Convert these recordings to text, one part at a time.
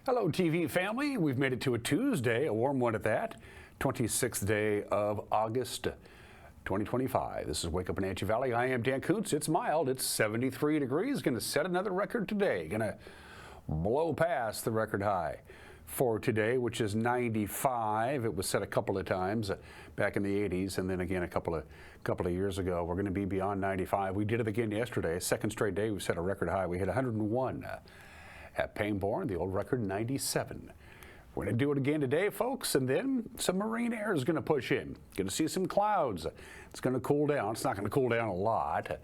Hello, TV family. We've made it to a Tuesday, a warm one at that. 26th day of August, 2025. This is Wake Up Wenatchee Valley. I am Dan Kuntz. It's mild. It's 73 degrees. Going to set another record today. Going to blow past the record high for today, which is 95. It was set a couple of times back in the 80s, and then again a couple of years ago. We're going to be beyond 95. We did it again yesterday. Second straight day we set a record high. We hit 101 at Pangborn, the old record 97. We're going to do it again today, folks, and then some marine air is going to push in. Going to see some clouds. It's going to cool down. It's not going to cool down a lot.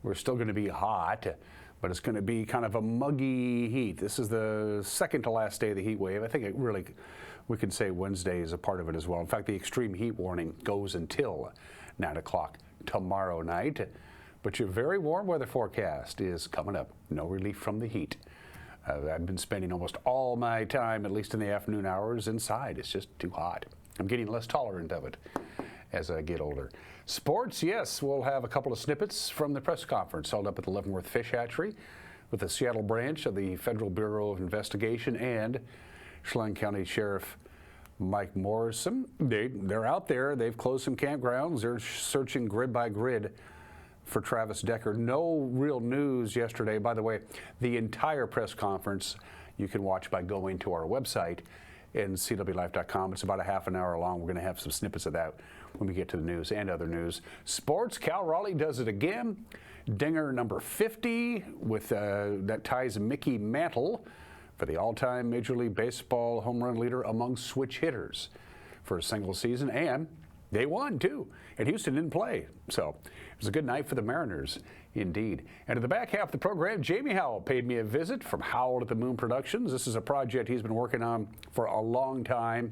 We're still going to be hot, but it's going to be kind of a muggy heat. This is the second to last day of the heat wave. I think we can say Wednesday is a part of it as well. In fact, the extreme heat warning goes until 9 o'clock tomorrow night. But your very warm weather forecast is coming up. No relief from the heat. I've been spending almost all my time, at least in the afternoon hours, inside. It's just too hot. I'm getting less tolerant of it as I get older. Sports, yes, we'll have a couple of snippets from the press conference held up at the Leavenworth Fish Hatchery with the Seattle branch of the Federal Bureau of Investigation and Chelan County Sheriff Mike Morrison. They're out there. They've closed some campgrounds. They're searching grid by grid for Travis Decker. No real news yesterday. By the way, the entire press conference you can watch by going to our website, NCWLIFE.com. It's about a half an hour long. We're going to have some snippets of that when we get to the news and other news. Sports, Cal Raleigh does it again. Dinger number 50 with that ties Mickey Mantle for the all-time Major League Baseball home run leader among switch hitters for a single season, and they won, too, and Houston didn't play. So it was a good night for the Mariners, indeed. And at the back half of the program, Jamie Howell paid me a visit from Howell at the Moon Productions. This is a project he's been working on for a long time.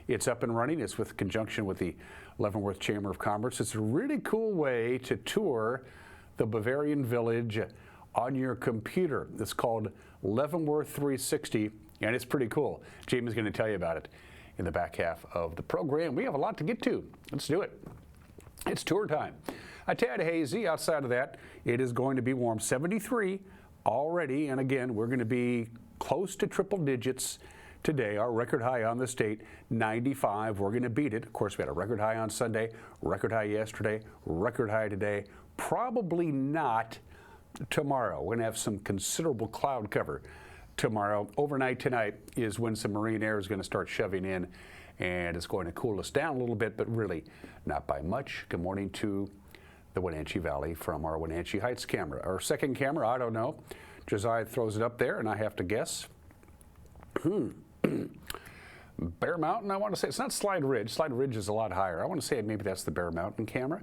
It's up and running. It's with conjunction with the Leavenworth Chamber of Commerce. It's a really cool way to tour the Bavarian Village on your computer. It's called Leavenworth 360, and it's pretty cool. Jamie's going to tell you about it in the back half of the program. We have a lot to get to. Let's do it. It's tour time. A tad hazy. Outside of that, it is going to be warm. 73 already, and again, we're going to be close to triple digits today. Our record high on the state, 95. We're going to beat it. Of course, we had a record high on Sunday, record high yesterday, record high today. Probably not tomorrow. We're going to have some considerable cloud cover tomorrow. Overnight tonight is when some marine air is going to start shoving in, and it's going to cool us down a little bit, but really not by much. Good morning to the Wenatchee Valley from our Wenatchee Heights camera. Our second camera, I don't know. Josiah throws it up there, and I have to guess. Bear Mountain, I want to say. It's not Slide Ridge. Slide Ridge is a lot higher. I want to say maybe that's the Bear Mountain camera.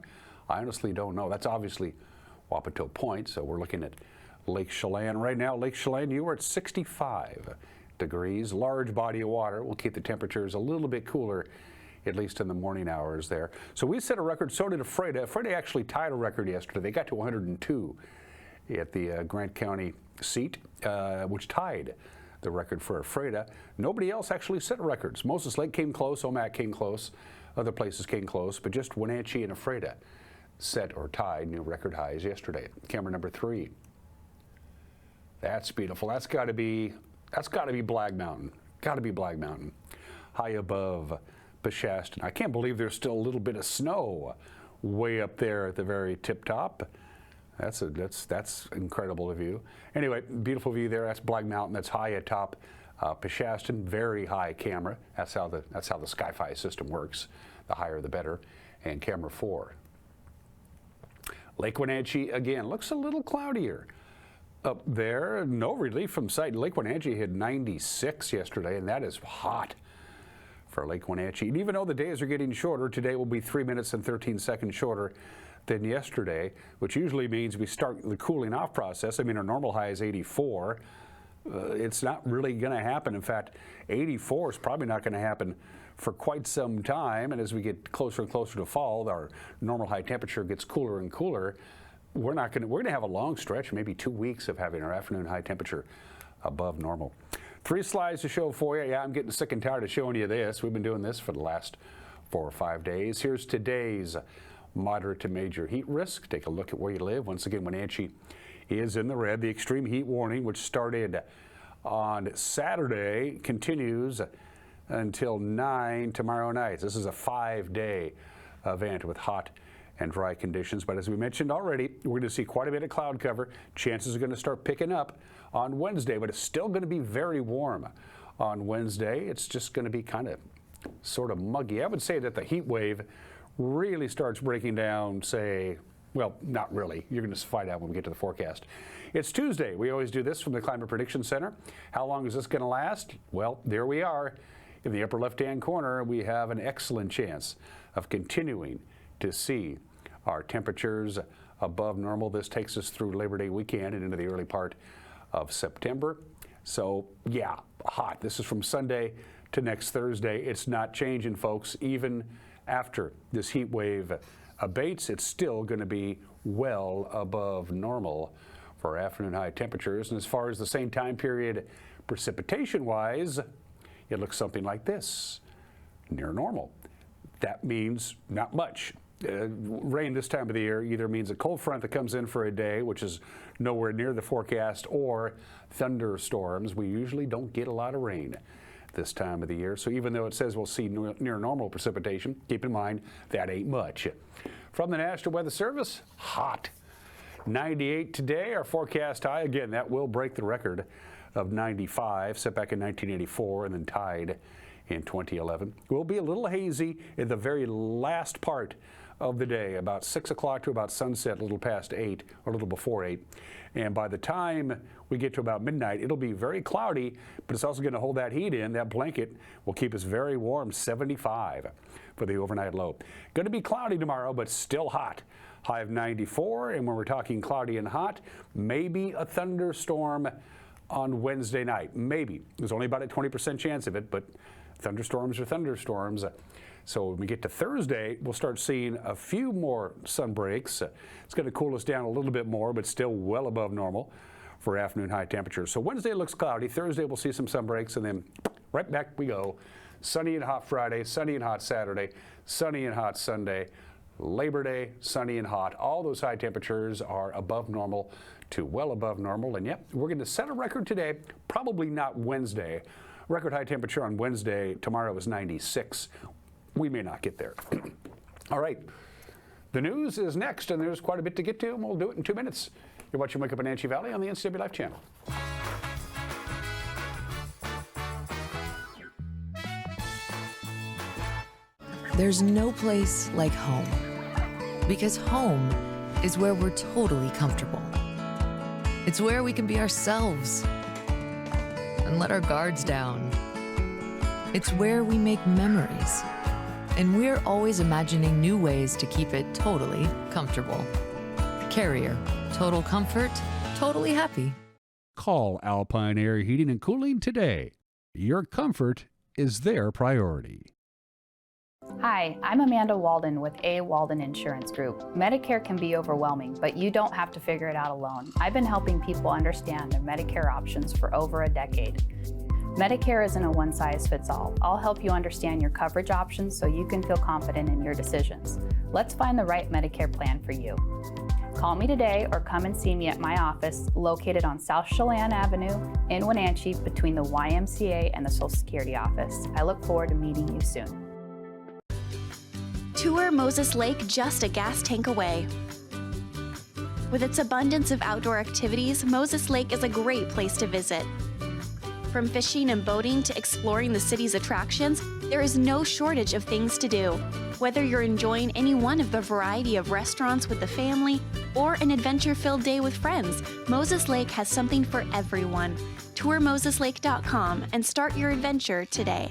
I honestly don't know. That's obviously Wapato Point, so we're looking at Lake Chelan. Right now, Lake Chelan, you are at 65 degrees. Large body of water will keep the temperatures a little bit cooler, at least in the morning hours there. So we set a record, so did Ephrata. Ephrata actually tied a record yesterday. They got to 102 at the Grant County seat, which tied the record for Ephrata. Nobody else actually set records. Moses Lake came close, Omak came close, other places came close, but just Wenatchee and Ephrata set or tied new record highs yesterday. Camera number 3. That's beautiful. That's got to be Blag Mountain. Got to be Blag Mountain. High above Beshaston. I can't believe there's still a little bit of snow way up there at the very tip top. That's incredible view. Anyway, beautiful view there. That's Blag Mountain. That's high atop Beshaston. Very high camera. That's how the Sky-Fi system works. The higher the better. And camera 4. Lake Wenatchee again looks a little cloudier. Up there, no relief from sight. Lake Wenatchee hit 96 yesterday, and that is hot for Lake Wenatchee. And even though the days are getting shorter, today will be 3 minutes and 13 seconds shorter than yesterday, which usually means we start the cooling off process. I mean, our normal high is 84. It's not really going to happen. In fact, 84 is probably not going to happen for quite some time. And as we get closer and closer to fall, our normal high temperature gets cooler and cooler. We're going to have a long stretch, maybe 2 weeks of having our afternoon high temperature above normal. 3 slides to show for you. Yeah, I'm getting sick and tired of showing you this. We've been doing this for the last 4 or 5 days. Here's today's moderate to major heat risk. Take a look at where you live. Once again, Wenatchee is in the red. The extreme heat warning, which started on Saturday, continues until 9 tomorrow night. This is a 5-day event with hot and dry conditions. But as we mentioned already, we're going to see quite a bit of cloud cover. Chances are going to start picking up on Wednesday, but it's still going to be very warm on Wednesday. It's just going to be kind of sort of muggy. I would say that the heat wave really starts breaking down, say, well, not really. You're going to find out when we get to the forecast. It's Tuesday. We always do this from the Climate Prediction Center. How long is this going to last? Well, there we are. In the upper left-hand corner, we have an excellent chance of continuing to see our temperatures above normal. This takes us through Labor Day weekend and into the early part of September. So, yeah, hot. This is from Sunday to next Thursday. It's not changing, folks. Even after this heat wave abates, it's still going to be well above normal for afternoon high temperatures. And as far as the same time period precipitation-wise, it looks something like this, near normal. That means not much. Rain this time of the year either means a cold front that comes in for a day, which is nowhere near the forecast, or thunderstorms. We usually don't get a lot of rain this time of the year. So even though it says we'll see near normal precipitation, keep in mind that ain't much. From the National Weather Service, hot. 98 today, our forecast high. Again, that will break the record of 95, set back in 1984 and then tied in 2011. Will be a little hazy in the very last part of the day, about 6 o'clock to about sunset, a little past 8 or a little before 8. And by the time we get to about midnight, it'll be very cloudy, but it's also going to hold that heat in. That blanket will keep us very warm, 75 for the overnight low. Going to be cloudy tomorrow, but still hot. High of 94, and when we're talking cloudy and hot, maybe a thunderstorm on Wednesday night. Maybe. There's only about a 20% chance of it, but thunderstorms are thunderstorms. So when we get to Thursday, we'll start seeing a few more sun breaks. It's going to cool us down a little bit more, but still well above normal for afternoon high temperatures. So Wednesday looks cloudy. Thursday we'll see some sun breaks, and then right back we go. Sunny and hot Friday, sunny and hot Saturday, sunny and hot Sunday. Labor Day, sunny and hot. All those high temperatures are above normal to well above normal. And yep, we're going to set a record today, probably not Wednesday. Record high temperature on Wednesday, tomorrow is 96. We may not get there. All right, the news is next, and there's quite a bit to get to, and we'll do it in 2 minutes. You're watching Wake Up in Wenatchee Valley on the NCWLIFE channel. There's no place like home, because home is where we're totally comfortable. It's where we can be ourselves and let our guards down. It's where we make memories, and we're always imagining new ways to keep it totally comfortable. Carrier, total comfort, totally happy. Call Alpine Air Heating and Cooling today. Your comfort is their priority. Hi, I'm Amanda Walden with A. Walden Insurance Group. Medicare can be overwhelming, but you don't have to figure it out alone. I've been helping people understand their Medicare options for over a decade. Medicare isn't a one-size-fits-all. I'll help you understand your coverage options so you can feel confident in your decisions. Let's find the right Medicare plan for you. Call me today or come and see me at my office located on South Chelan Avenue in Wenatchee between the YMCA and the Social Security office. I look forward to meeting you soon. Tour Moses Lake just a gas tank away. With its abundance of outdoor activities, Moses Lake is a great place to visit. From fishing and boating to exploring the city's attractions, there is no shortage of things to do. Whether you're enjoying any one of the variety of restaurants with the family or an adventure-filled day with friends, Moses Lake has something for everyone. Tour MosesLake.com and start your adventure today.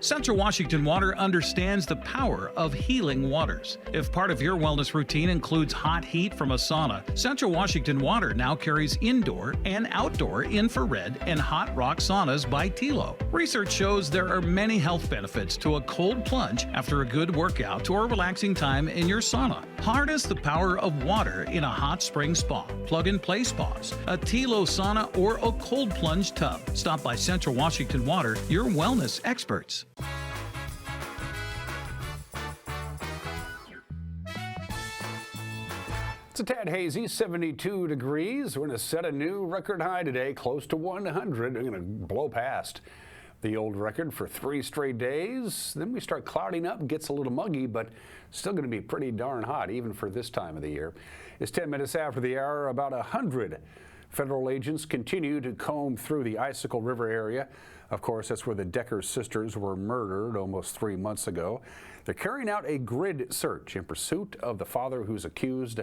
Central Washington Water understands the power of healing waters. If part of your wellness routine includes hot heat from a sauna, Central Washington Water now carries indoor and outdoor infrared and hot rock saunas by Tilo. Research shows there are many health benefits to a cold plunge after a good workout or relaxing time in your sauna. Harness the power of water in a hot spring spa, plug-and-play spas, a Tilo sauna, or a cold plunge tub. Stop by Central Washington Water, your wellness experts. It's a tad hazy, 72 degrees. We're going to set a new record high today, close to 100. We're going to blow past the old record for 3 straight days. Then we start clouding up, gets a little muggy, but still going to be pretty darn hot, even for this time of the year. It's 10 minutes after the hour. About 100 federal agents continue to comb through the Icicle River area. Of course, that's where the Decker sisters were murdered almost 3 months ago. They're carrying out a grid search in pursuit of the father who's accused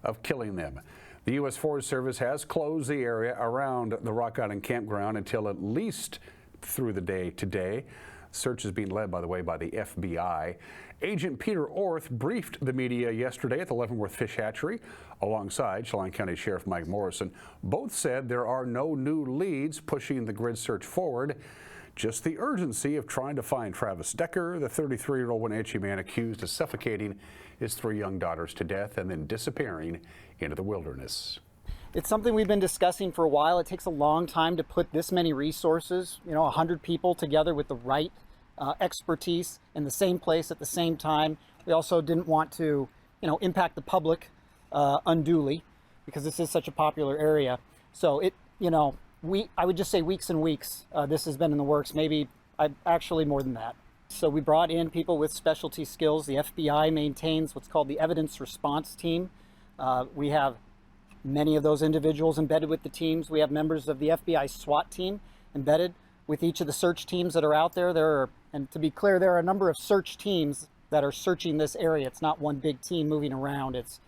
of killing them. The U.S. Forest Service has closed the area around the Rock Island campground until at least through the day today. Search is being led, by the way, by the FBI. Agent Peter Orth briefed the media yesterday at the Leavenworth Fish Hatchery alongside Chelan County Sheriff Mike Morrison. Both said there are no new leads pushing the grid search forward, just the urgency of trying to find Travis Decker, the 33-year-old Wenatchee man accused of suffocating his 3 young daughters to death and then disappearing into the wilderness. It's something we've been discussing for a while. It takes a long time to put this many resources, 100 people together with the right expertise in the same place at the same time. We also didn't want to, impact the public unduly because this is such a popular area. So I would just say weeks and weeks this has been in the works, maybe actually more than that. So we brought in people with specialty skills. The FBI maintains what's called the evidence response team. We have many of those individuals embedded with the teams. We have members of the FBI SWAT team embedded with each of the search teams that are out there. And to be clear, there are a number of search teams that are searching this area. It's not one big team moving around. It's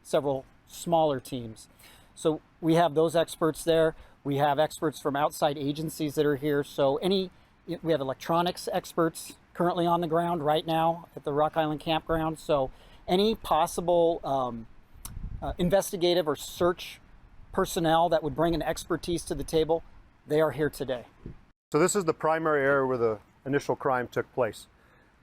several smaller teams. So we have those experts there. We have experts from outside agencies that are here. So we have electronics experts currently on the ground right now at the Rock Island campground. So any possible investigative or search personnel that would bring an expertise to the table, they are here today. So this is the primary area where the initial crime took place.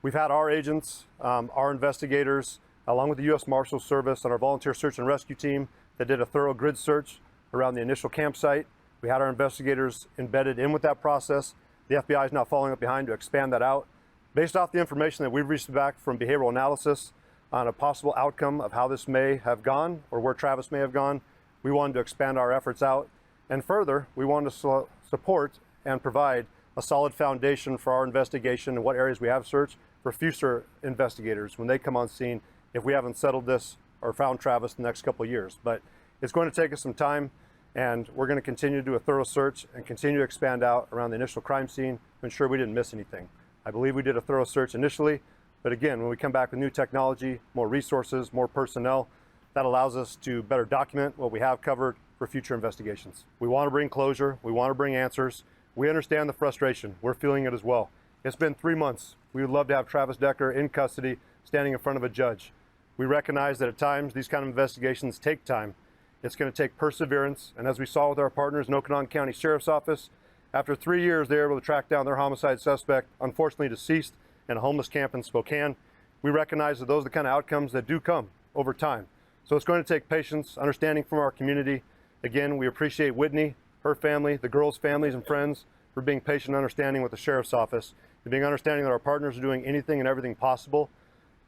We've had our agents, our investigators, along with the U.S. Marshals Service and our volunteer search and rescue team that did a thorough grid search around the initial campsite. We had our investigators embedded in with that process. The FBI is now following up behind to expand that out. Based off the information that we've received back from behavioral analysis on a possible outcome of how this may have gone or where Travis may have gone, we wanted to expand our efforts out. And further, we wanted to support and provide a solid foundation for our investigation and what areas we have searched for future investigators when they come on scene if we haven't settled this or found Travis in the next couple of years. But it's going to take us some time, and we're going to continue to do a thorough search and continue to expand out around the initial crime scene to ensure we didn't miss anything. I believe we did a thorough search initially, but again, when we come back with new technology, more resources, more personnel, that allows us to better document what we have covered for future investigations. We want to bring closure. We want to bring answers. We understand the frustration. We're feeling it as well. It's been 3 months. We would love to have Travis Decker in custody, standing in front of a judge. We recognize that at times these kind of investigations take time. It's going to take perseverance, and as we saw with our partners in Okanagan County Sheriff's Office, after 3 years they were able to track down their homicide suspect, unfortunately deceased in a homeless camp in Spokane. We recognize that those are the kind of outcomes that do come over time. So it's going to take patience, understanding from our community. Again, we appreciate Whitney, her family, the girls' families and friends for being patient and understanding with the Sheriff's Office, and being understanding that our partners are doing anything and everything possible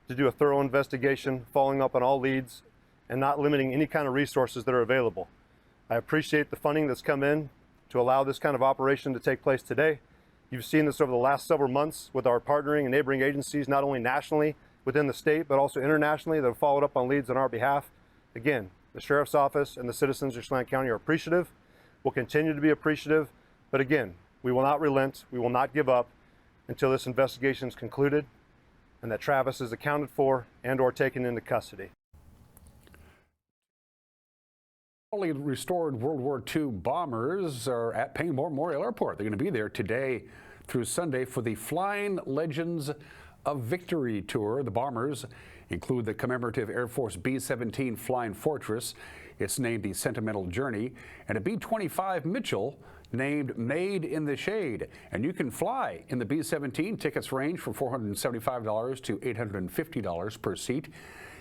to do a thorough investigation, following up on all leads, and not limiting any kind of resources that are available. I appreciate the funding that's come in to allow this kind of operation to take place today. You've seen this over the last several months with our partnering and neighboring agencies, not only nationally within the state, but also internationally that have followed up on leads on our behalf. Again, the Sheriff's Office and the citizens of Chelan County are appreciative. We'll continue to be appreciative, but again, we will not relent, we will not give up until this investigation is concluded and that Travis is accounted for and or taken into custody. Fully restored World War II bombers are at Payne Memorial Airport. They're going to be there today through Sunday for the Flying Legends of Victory tour. The bombers include the commemorative Air Force B-17 Flying Fortress. It's named the Sentimental Journey, and a B-25 Mitchell named Made in the Shade. And you can fly in the B-17. Tickets range from $475 to $850 per seat.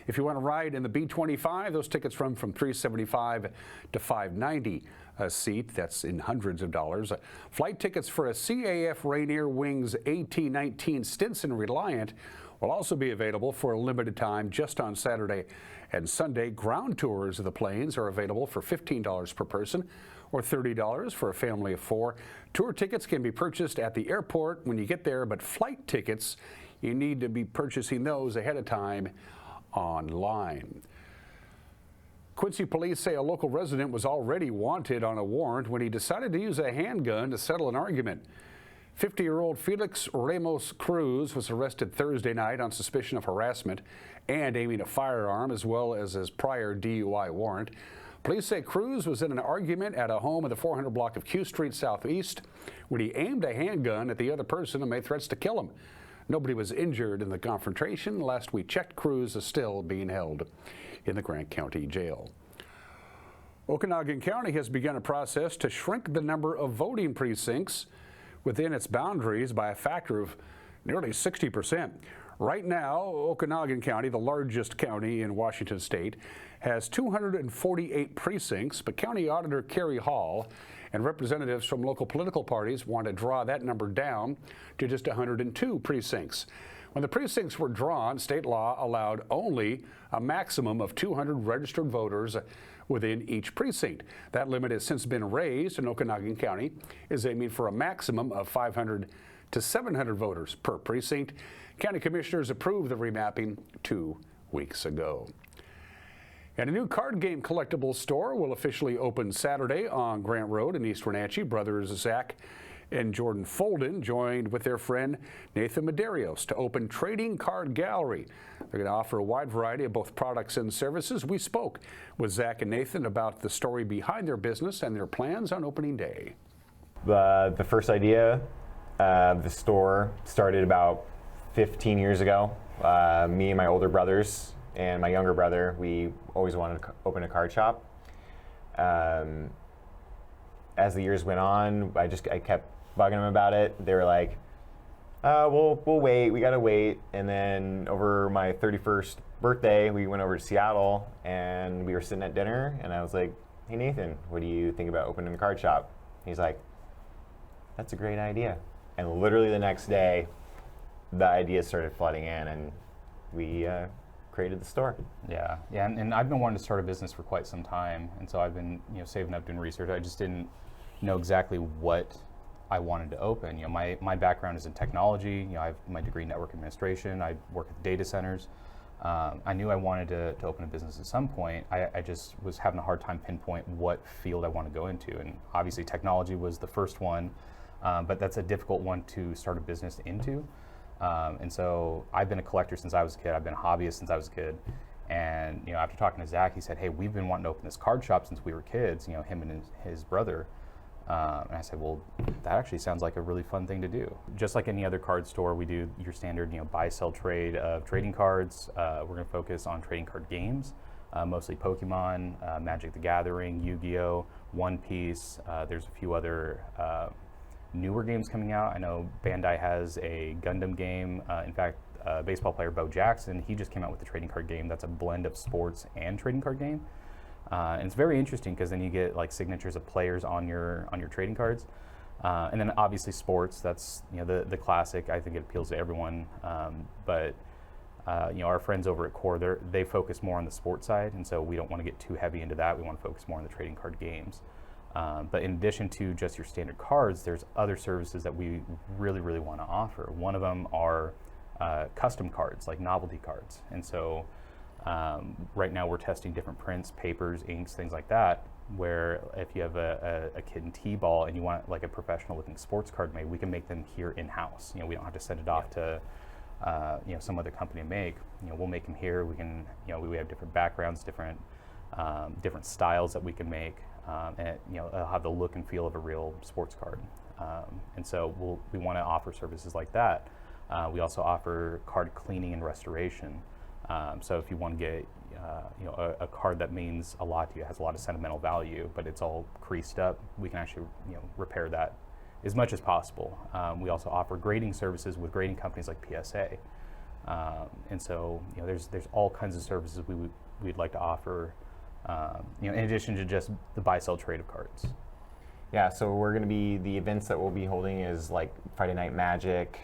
If you want to ride in the B-25, those tickets run from $375 to $590 a seat. That's in hundreds of dollars. Flight tickets for a CAF Rainier Wings AT-19 Stinson Reliant will also be available for a limited time just on Saturday and Sunday. Ground tours of the planes are available for $15 per person or $30 for a family of 4. Tour tickets can be purchased at the airport when you get there, but flight tickets, you need to be purchasing those ahead of time online. Quincy police say a local resident was already wanted on a warrant when he decided to use a handgun to settle an argument. 50-year-old Felix Ramos Cruz was arrested Thursday night on suspicion of harassment and aiming a firearm, as well as his prior DUI warrant. Police say Cruz was in an argument at a home in the 400 block of Q Street Southeast when he aimed a handgun at the other person and made threats to kill him. Nobody was injured in the confrontation. Last we checked, Cruz is still being held in the Grant County Jail. Okanogan County has begun a process to shrink the number of voting precincts within its boundaries by a factor of nearly 60%. Right now, Okanogan County, the largest county in Washington state, has 248 precincts, but County Auditor Kerry Hall and representatives from local political parties want to draw that number down to just 102 precincts. When the precincts were drawn, state law allowed only a maximum of 200 registered voters within each precinct. That limit has since been raised, and Okanogan County is aiming for a maximum of 500 to 700 voters per precinct. County commissioners approved the remapping 2 weeks ago. And a new card game collectibles store will officially open Saturday on Grant Road in East Wenatchee. Brothers Zach and Jordan Folden joined with their friend Nathan Medeiros to open Trading Card Gallery. They're going to offer a wide variety of both products and services. We spoke with Zach and Nathan about the story behind their business and their plans on opening day. The first idea of the store started about 15 years ago. Me and my older brothers and my younger brother, we always wanted to open a card shop. As the years went on, I kept bugging them about it. They were like, we'll wait, we gotta wait. And then over my 31st birthday, we went over to Seattle and we were sitting at dinner and I was like, hey Nathan, what do you think about opening a card shop? He's like, that's a great idea. And literally the next day, the ideas started flooding in and we created the store. Yeah, and I've been wanting to start a business for quite some time, and so I've been saving up, doing research. I just didn't know exactly what I wanted to open. My background is in technology. I have my degree in network administration. I work at data centers. I knew I wanted to open a business at some point. I just was having a hard time pinpoint what field I want to go into, and obviously technology was the first one, but that's a difficult one to start a business into. And so I've been a collector since I was a kid. I've been a hobbyist since I was a kid. And after talking to Zach, he said, hey, we've been wanting to open this card shop since we were kids, him and his brother. And I said, well, that actually sounds like a really fun thing to do. Just like any other card store, we do your standard buy, sell, trade of trading cards. We're going to focus on trading card games, mostly Pokemon, Magic the Gathering, Yu-Gi-Oh, One Piece. There's a few other newer games coming out. I know Bandai has a Gundam game. In fact, baseball player Bo Jackson, he just came out with a trading card game that's a blend of sports and trading card game. And it's very interesting because then you get like signatures of players on your trading cards. And then obviously sports, that's the classic. I think it appeals to everyone. But our friends over at Core, they focus more on the sports side, and so we don't want to get too heavy into that. We want to focus more on the trading card games. But in addition to just your standard cards, there's other services that we really, really want to offer. One of them are custom cards, like novelty cards. And so right now we're testing different prints, papers, inks, things like that, where if you have a kid in T-ball and you want like a professional looking sports card made, we can make them here in-house. We don't have to send it off to some other company to make. We'll make them here. We can, we have different backgrounds, different styles that we can make. And it'll have the look and feel of a real sports card. And so we want to offer services like that. We also offer card cleaning and restoration. So if you want to get a card that means a lot to you, has a lot of sentimental value, but it's all creased up, we can actually repair that as much as possible. We also offer grading services with grading companies like PSA. And so there's all kinds of services we'd like to offer. In addition to just the buy-sell trade of cards. Yeah, so we're going to the events that we'll be holding is like Friday Night Magic,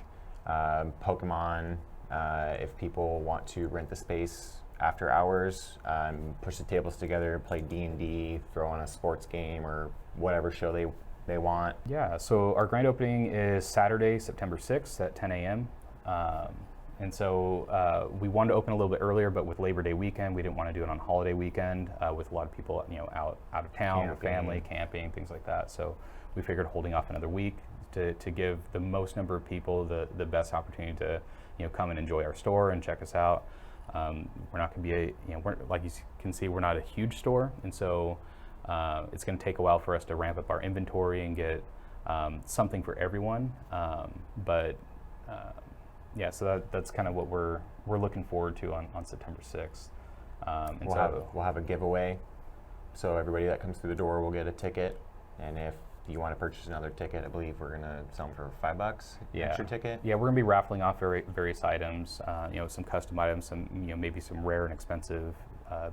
Pokemon, If people want to rent the space after hours, push the tables together, play D&D, throw on a sports game or whatever show they want. Yeah, so our grand opening is Saturday, September 6th at 10 a.m. And so we wanted to open a little bit earlier, but with Labor Day weekend, we didn't want to do it on holiday weekend with a lot of people, out of town, with family, camping, things like that. So we figured holding off another week to give the most number of people the best opportunity to come and enjoy our store and check us out. We're not going to be we're, like you can see, we're not a huge store, and so it's going to take a while for us to ramp up our inventory and get something for everyone. Yeah, so that's kind of what we're looking forward to on September 6th. We'll have a giveaway, so everybody that comes through the door will get a ticket, and if you want to purchase another ticket, I believe we're going to sell them for $5. Extra ticket. Yeah, we're going to be raffling off various items, some custom items, some maybe some rare and expensive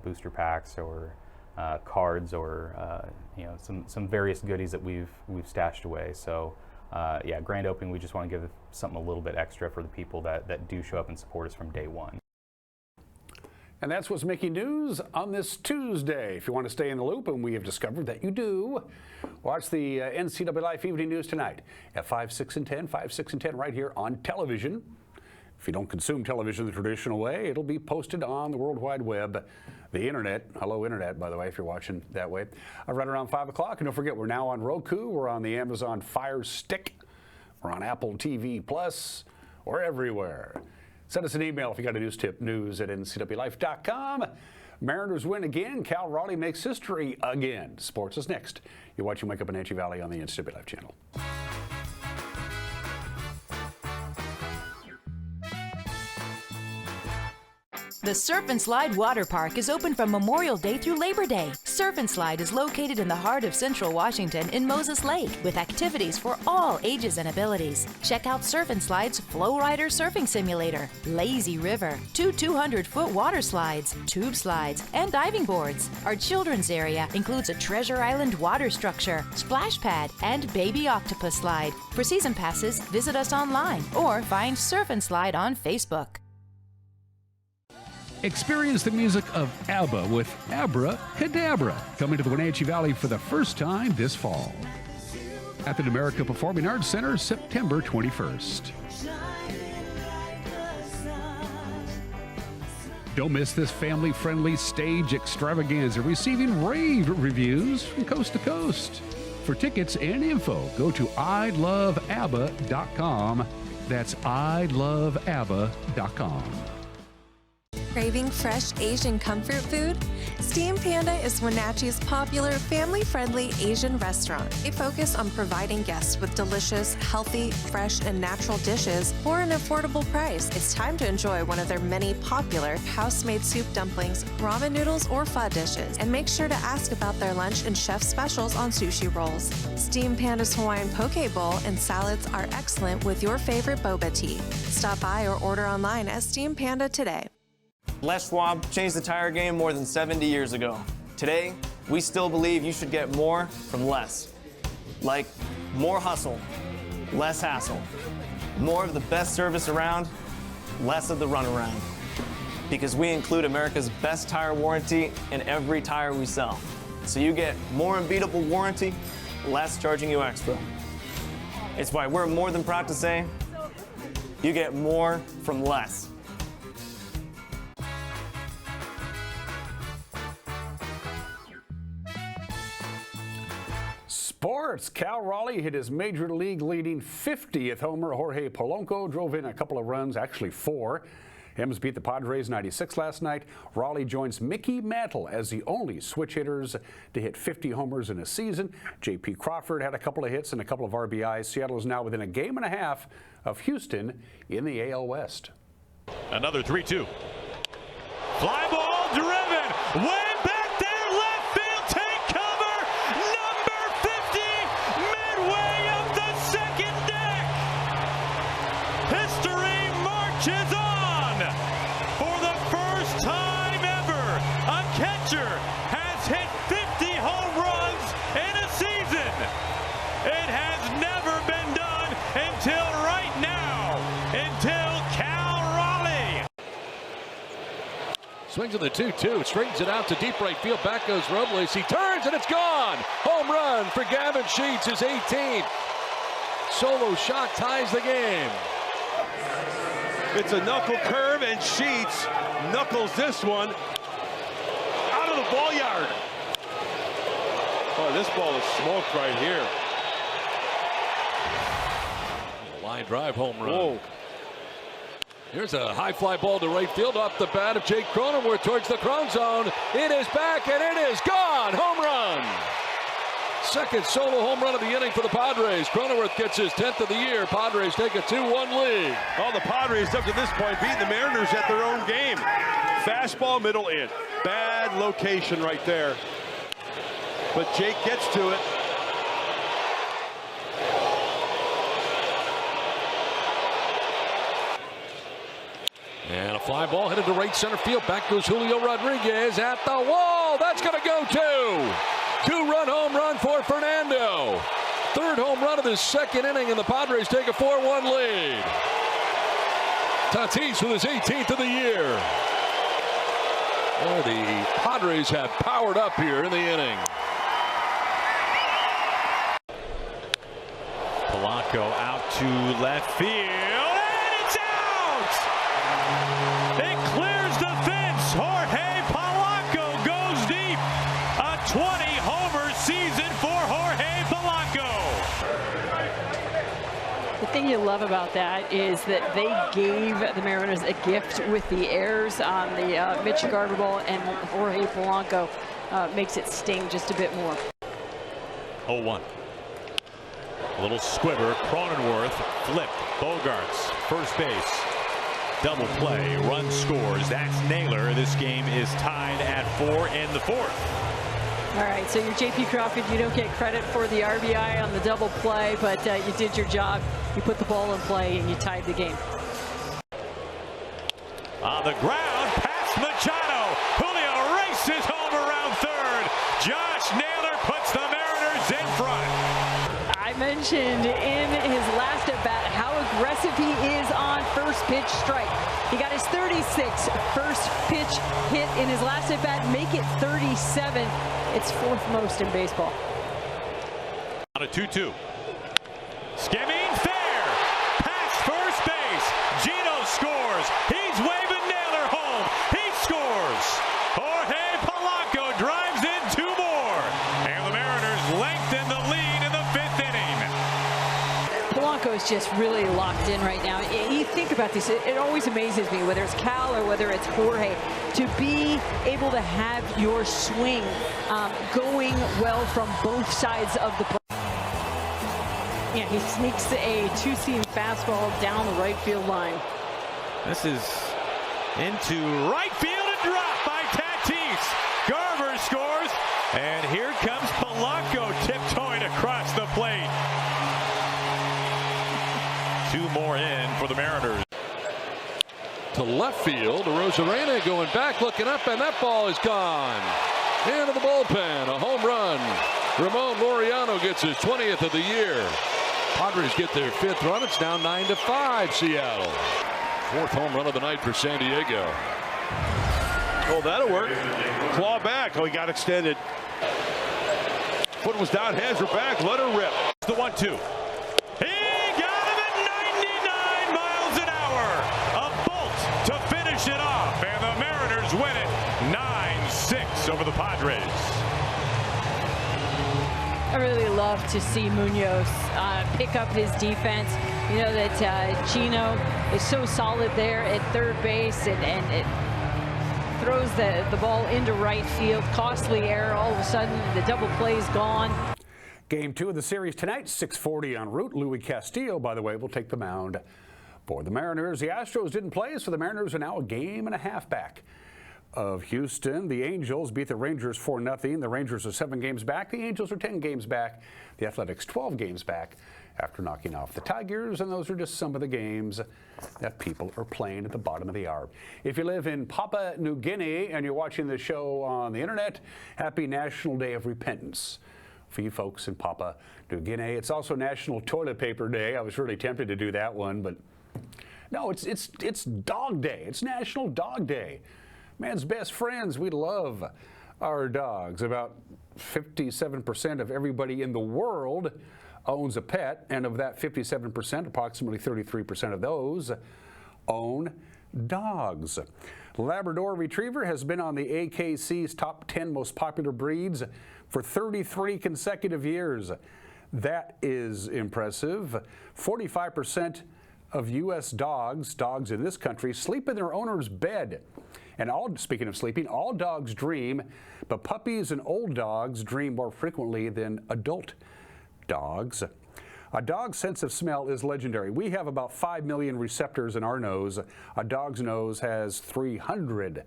booster packs or cards or some various goodies that we've stashed away. So grand opening, we just want to give something a little bit extra for the people that do show up and support us from day one. And that's what's making news on this Tuesday. If you want to stay in the loop, and we have discovered that you do, watch the NCWLIFE Evening News tonight at 5, 6, and 10, 5, 6, and 10 right here on television. If you don't consume television the traditional way, it'll be posted on the World Wide Web, the internet. Hello, internet, by the way, if you're watching that way. Right around 5 o'clock. And don't forget, we're now on Roku. We're on the Amazon Fire Stick. We're on Apple TV Plus. We're everywhere. Send us an email if you got a news tip, news at ncwlife.com. Mariners win again. Cal Raleigh makes history again. Sports is next. You're watching Wake Up in Wenatchee Valley on the NCWLIFE channel. The Surf and Slide Water Park is open from Memorial Day through Labor Day. Surf and Slide is located in the heart of Central Washington in Moses Lake with activities for all ages and abilities. Check out Surf and Slide's Flow Rider Surfing Simulator, Lazy River, 2 200-foot water slides, tube slides, and diving boards. Our children's area includes a Treasure Island water structure, splash pad, and baby octopus slide. For season passes, visit us online or find Surf and Slide on Facebook. Experience the music of ABBA with Abracadabra, coming to the Wenatchee Valley for the first time this fall at the America Performing Arts Center, September 21st. Don't miss this family-friendly stage extravaganza, receiving rave reviews from coast to coast. For tickets and info, go to iloveabba.com. That's iloveabba.com. Craving fresh Asian comfort food? Steam Panda is Wenatchee's popular family-friendly Asian restaurant. They focus on providing guests with delicious, healthy, fresh, and natural dishes for an affordable price. It's time to enjoy one of their many popular house-made soup dumplings, ramen noodles, or pho dishes. And make sure to ask about their lunch and chef specials on sushi rolls. Steam Panda's Hawaiian poke bowl and salads are excellent with your favorite boba tea. Stop by or order online at Steam Panda today. Les Schwab changed the tire game more than 70 years ago. Today, we still believe you should get more from less. Like more hustle, less hassle. More of the best service around, less of the runaround. Because we include America's best tire warranty in every tire we sell. So you get more unbeatable warranty, less charging you extra. It's why we're more than proud to say, you get more from less. Sports. Cal Raleigh hit his Major League leading 50th homer. Jorge Polanco drove in a couple of runs, actually 4. Hims beat the Padres 96 last night. Raleigh joins Mickey Mantle as the only switch hitters to hit 50 homers in a season. J.P. Crawford had a couple of hits and a couple of RBIs. Seattle is now within a game and a half of Houston in the AL West. Another 3-2. Fly ball driven. Way back there, left field, take cover. Number 50, midway up the second deck. History marches on. For the first time ever, a catcher has hit 50 home runs in a season. It has never been done until right now, until Cal Raleigh. Swings in the 2-2, straightens it out to deep right field. Back goes Robles. He turns and it's gone. Home run for Gavin Sheets, his 18th. Solo shot ties the game. It's a knuckle curve, and Sheets knuckles this one out of the ball yard. Oh, this ball is smoked right here. Line drive home run. Whoa. Here's a high fly ball to right field off the bat of Jake Cronenworth towards the Cron zone. It is back and it is gone. Home run. Second solo home run of the inning for the Padres. Cronenworth gets his 10th of the year. Padres take a 2-1 lead. All the Padres up to this point beating the Mariners at their own game. Fastball middle in. Bad location right there. But Jake gets to it. And a fly ball headed to right center field. Back goes Julio Rodriguez at the wall. That's going to go two. Two-run home run for Fernando. Third home run of this second inning, and the Padres take a 4-1 lead. Tatis with his 18th of the year. Well, the Padres have powered up here in the inning. Polanco out to left field, and it's out! It clears the fence. Jorge Polanco goes deep. A 20-homer season for Jorge Polanco. The thing you love about that is that they gave the Mariners a gift with the errors on the Mitch Garver ball, and Jorge Polanco makes it sting just a bit more. 0-1. A little squibber. Cronenworth flipped. Bogarts, first base. Double play. Run scores. That's Naylor. This game is tied at 4 in the fourth. All right, so you're J.P. Crawford. You don't get credit for the RBI on the double play, but you did your job. You put the ball in play, and you tied the game. On the ground, past Machado. Julio races home around third. Josh Naylor puts the Mariners in front. I mentioned in his last at-bat how aggressive he is on first pitch strike. He got his 36th first pitch hit in his last at-bat, make it 37. It's fourth most in baseball. On a 2-2. Skimming fair. Past first base. Gino scores. He's waving Naylor home. He scores. Jorge Polanco drives in two more. And the Mariners lengthen the lead in the fifth inning. Polanco is just really locked in right now. You think about this, it always amazes me, whether it's Cal or whether it's Jorge, to be able to have your swing going well from both sides of the plate. Yeah, he sneaks a two-seam fastball down the right field line. This is into right field and dropped by Tatis. Garver scores, and here comes Polanco tiptoeing across the plate. Two more in for the Mariners. To left field, Rosarena going back, looking up, and that ball is gone. Into the bullpen, a home run. Ramon Laureano gets his 20th of the year. Padres get their fifth run. It's now 9-5 Seattle. Fourth home run of the night for San Diego. Oh, that'll work. Claw back. Oh, he got extended. Foot was down, hands were back. Let her rip. The 1-2. He got him at 99 miles an hour. A bolt to finish it off. And the Mariners win it 9-6 over the Padres. I really love to see Munoz pick up his defense. You know that Gino is so solid there at third base, and it throws the ball into right field. Costly error. All of a sudden, the double play is gone. Game 2 of the series tonight, 6:40 en route. Louis Castillo, by the way, will take the mound for the Mariners. The Astros didn't play, so the Mariners are now a game and a half back of Houston. The Angels beat the Rangers 4-0. The Rangers are 7 games back. The Angels are 10 games back. The Athletics 12 games back after knocking off the Tigers. And those are just some of the games that people are playing at the bottom of the hour. If you live in Papua New Guinea and you're watching the show on the internet, happy National Day of Repentance for you folks in Papua New Guinea. It's also National Toilet Paper Day. I was really tempted to do that one, but no, it's Dog Day. It's National Dog Day. man's best friends. We love our dogs. About 57% of everybody in the world owns a pet, and of that 57%, approximately 33% of those own dogs. Labrador Retriever has been on the AKC's top 10 most popular breeds for 33 consecutive years. That is impressive. 45% of U.S. dogs in this country, sleep in their owner's bed. And speaking of sleeping, all dogs dream, but puppies and old dogs dream more frequently than adult dogs. A dog's sense of smell is legendary. We have about 5 million receptors in our nose. A dog's nose has 300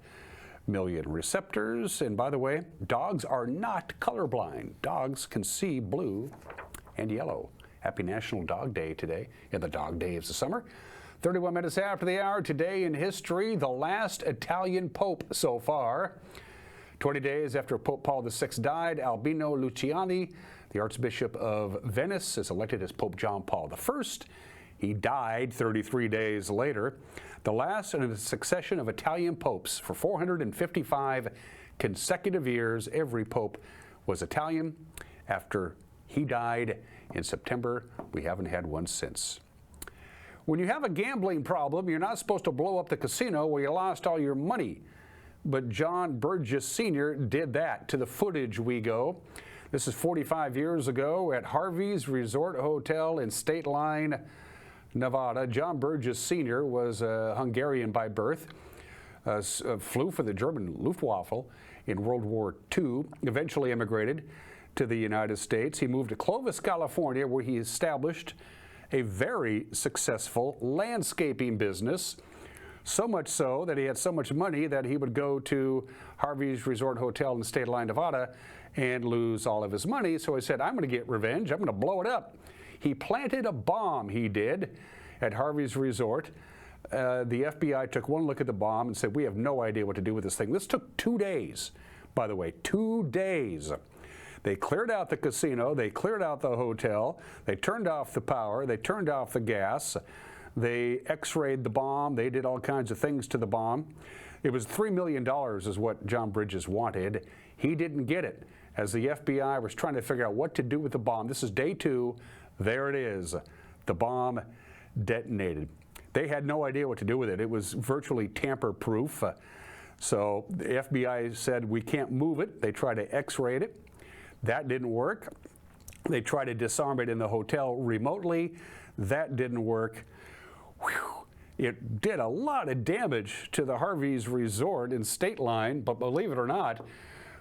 million receptors. And by the way, dogs are not colorblind. Dogs can see blue and yellow. Happy National Dog Day today, in the dog days of summer. 31 minutes after the hour, today in history, the last Italian pope so far. 20 days after Pope Paul VI died, Albino Luciani, the Archbishop of Venice, is elected as Pope John Paul I. He died 33 days later. The last in a succession of Italian popes for 455 consecutive years. Every pope was Italian. After he died in September, we haven't had one since. When you have a gambling problem, you're not supposed to blow up the casino where you lost all your money. But John Burgess Sr. did that. To the footage we go. This is 45 years ago at Harvey's Resort Hotel in State Line, Nevada. John Burgess Sr. was a Hungarian by birth, flew for the German Luftwaffe in World War II, eventually immigrated to the United States. He moved to Clovis, California, where he established a very successful landscaping business. So much so that he had so much money that he would go to Harvey's Resort Hotel in State Line, Nevada, and lose all of his money. So he said, I'm going to get revenge. I'm going to blow it up. He planted a bomb, he did, at Harvey's Resort. The FBI took one look at the bomb and said, we have no idea what to do with this thing. This took 2 days, by the way, 2 days. They cleared out the casino. They cleared out the hotel. They turned off the power. They turned off the gas. They x-rayed the bomb. They did all kinds of things to the bomb. It was $3 million is what John Bridges wanted. He didn't get it. As the FBI was trying to figure out what to do with the bomb, this is day 2. There it is. The bomb detonated. They had no idea what to do with it. It was virtually tamper-proof. So the FBI said, we can't move it. They tried to x-ray it. That didn't work. They tried to disarm it in the hotel remotely. That didn't work. Whew. It did a lot of damage to the Harvey's Resort in State Line, but believe it or not,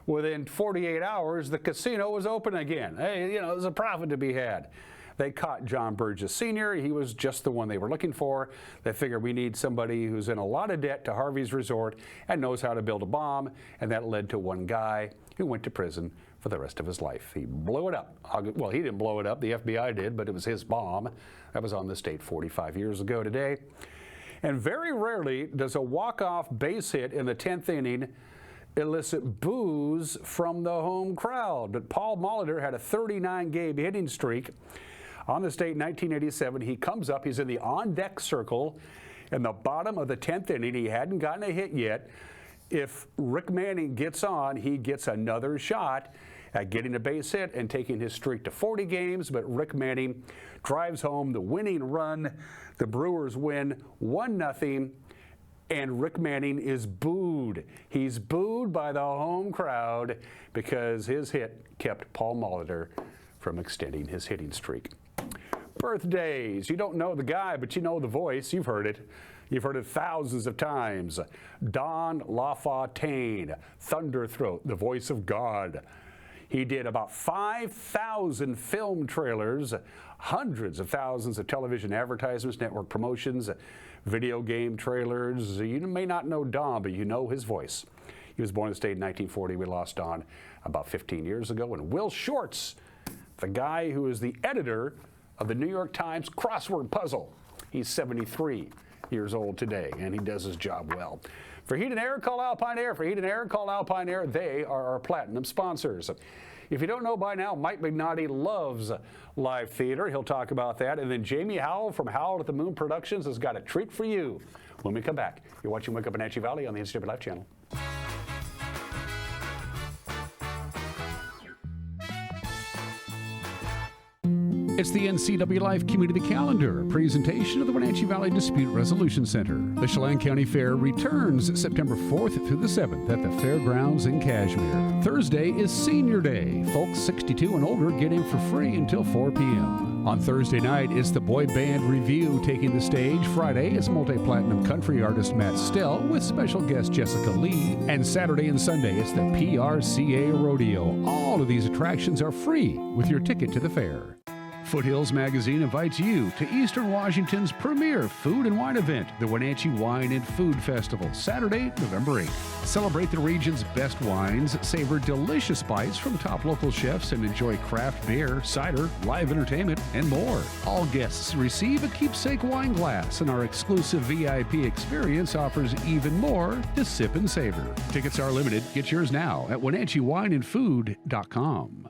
within 48 hours, the casino was open again. Hey, there's a profit to be had. They caught John Burgess Sr. He was just the one they were looking for. They figured we need somebody who's in a lot of debt to Harvey's Resort and knows how to build a bomb, and that led to one guy who went to prison for the rest of his life. He blew it up. Well, he didn't blow it up. The FBI did, but it was his bomb. That was on this date 45 years ago today. And very rarely does a walk-off base hit in the 10th inning elicit boos from the home crowd. But Paul Molitor had a 39-game hitting streak. On this date, 1987, he comes up. He's in the on-deck circle in the bottom of the 10th inning. He hadn't gotten a hit yet. If Rick Manning gets on, he gets another shot at getting a base hit and taking his streak to 40 games, but Rick Manning drives home the winning run. The Brewers win 1-0, and Rick Manning is booed. He's booed by the home crowd because his hit kept Paul Molitor from extending his hitting streak. Birthdays. You don't know the guy, but you know the voice. You've heard it. You've heard it thousands of times. Don LaFontaine, Thunderthroat, the voice of God. He did about 5,000 film trailers, hundreds of thousands of television advertisements, network promotions, video game trailers. You may not know Don, but you know his voice. He was born in the state in 1940. We lost Don about 15 years ago. And Will Shortz, the guy who is the editor of the New York Times crossword puzzle. He's 73 years old today, and he does his job well. For Heat and Air, call Alpine Air. For Heat and Air, call Alpine Air. They are our platinum sponsors. If you don't know by now, Mike McNaughty loves live theater. He'll talk about that. And then Jamie Howell from Howell at the Moon Productions has got a treat for you when we come back. You're watching Wake Up Wenatchee Valley on the NCWLIFE channel. It's the NCWLIFE Community Calendar, a presentation of the Wenatchee Valley Dispute Resolution Center. The Chelan County Fair returns September 4th through the 7th at the Fairgrounds in Cashmere. Thursday is Senior Day. Folks 62 and older get in for free until 4 p.m. On Thursday night, it's the Boy Band Review taking the stage. Friday is multi-platinum country artist Matt Stell with special guest Jessica Lee. And Saturday and Sunday, it's the PRCA Rodeo. All of these attractions are free with your ticket to the fair. Foothills Magazine invites you to Eastern Washington's premier food and wine event, the Wenatchee Wine and Food Festival, Saturday, November 8th. Celebrate the region's best wines, savor delicious bites from top local chefs, and enjoy craft beer, cider, live entertainment, and more. All guests receive a keepsake wine glass, and our exclusive VIP experience offers even more to sip and savor. Tickets are limited. Get yours now at WenatcheeWineandFood.com.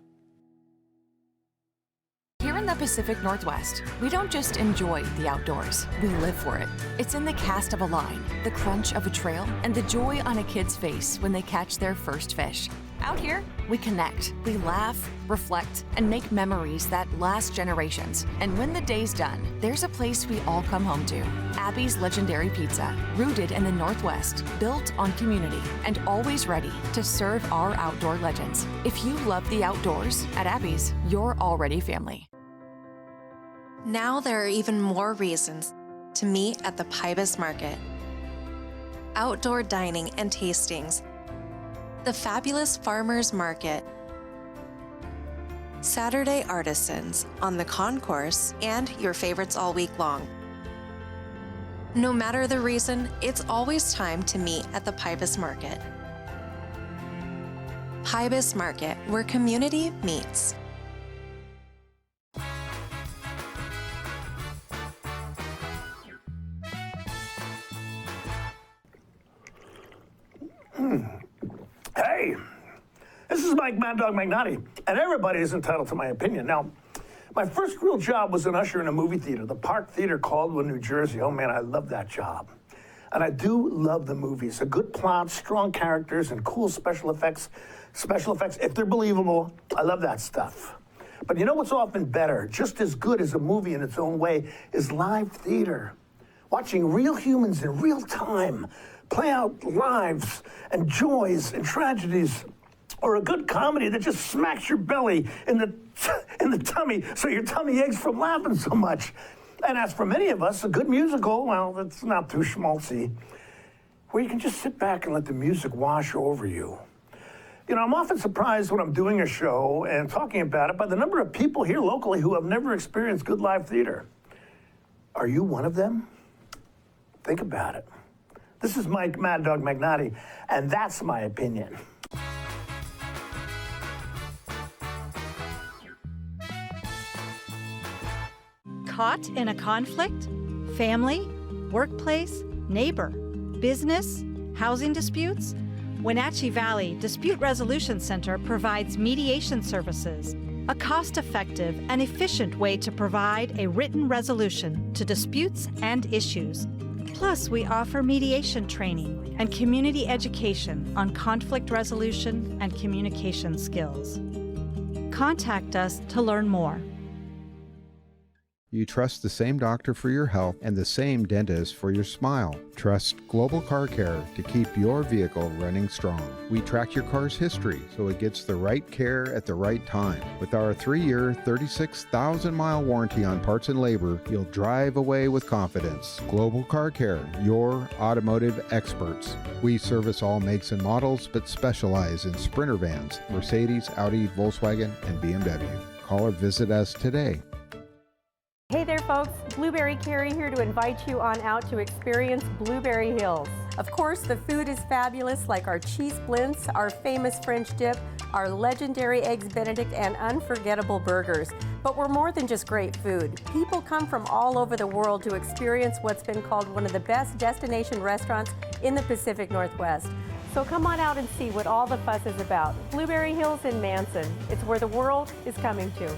Here in the Pacific Northwest, we don't just enjoy the outdoors, we live for it. It's in the cast of a line, the crunch of a trail, and the joy on a kid's face when they catch their first fish. Out here, we connect, we laugh, reflect, and make memories that last generations. And when the day's done, there's a place we all come home to. Abby's Legendary Pizza, rooted in the Northwest, built on community, and always ready to serve our outdoor legends. If you love the outdoors, at Abby's, you're already family. Now there are even more reasons to meet at the Pybus Market. Outdoor dining and tastings, the fabulous Farmers Market, Saturday artisans on the concourse, and your favorites all week long. No matter the reason, it's always time to meet at the Pybus Market. Pybus Market, where community meets. Hey, this is Mike Mad Dog Magnotti, and everybody is entitled to my opinion. Now, my first real job was an usher in a movie theater, the Park Theater, Caldwell, New Jersey. Oh man, I love that job. And I do love the movies. A good plot, strong characters, and cool special effects. Special effects, if they're believable, I love that stuff. But you know what's often better, just as good as a movie in its own way, is live theater. Watching real humans in real time play out lives and joys and tragedies, or a good comedy that just smacks your belly in the tummy so your tummy aches from laughing so much. And as for many of us, a good musical, well, that's not too schmaltzy, where you can just sit back and let the music wash over you. You know, I'm often surprised when I'm doing a show and talking about it by the number of people here locally who have never experienced good live theater. Are you one of them? Think about it. This is Mike Mad Dog Magnotti, and that's my opinion. Caught in a conflict? Family, workplace, neighbor, business, housing disputes? Wenatchee Valley Dispute Resolution Center provides mediation services, a cost-effective and efficient way to provide a written resolution to disputes and issues. Plus, we offer mediation training and community education on conflict resolution and communication skills. Contact us to learn more. You trust the same doctor for your health and the same dentist for your smile. Trust Global Car Care to keep your vehicle running strong. We track your car's history so it gets the right care at the right time. With our 3-year, 36,000-mile warranty on parts and labor, you'll drive away with confidence. Global Car Care, your automotive experts. We service all makes and models, but specialize in Sprinter vans, Mercedes, Audi, Volkswagen, and BMW. Call or visit us today. Hey there folks, Blueberry Carrie here to invite you on out to experience Blueberry Hills. Of course, the food is fabulous, like our cheese splints, our famous French dip, our legendary Eggs Benedict, and unforgettable burgers. But we're more than just great food. People come from all over the world to experience what's been called one of the best destination restaurants in the Pacific Northwest. So come on out and see what all the fuss is about. Blueberry Hills in Manson. It's where the world is coming to.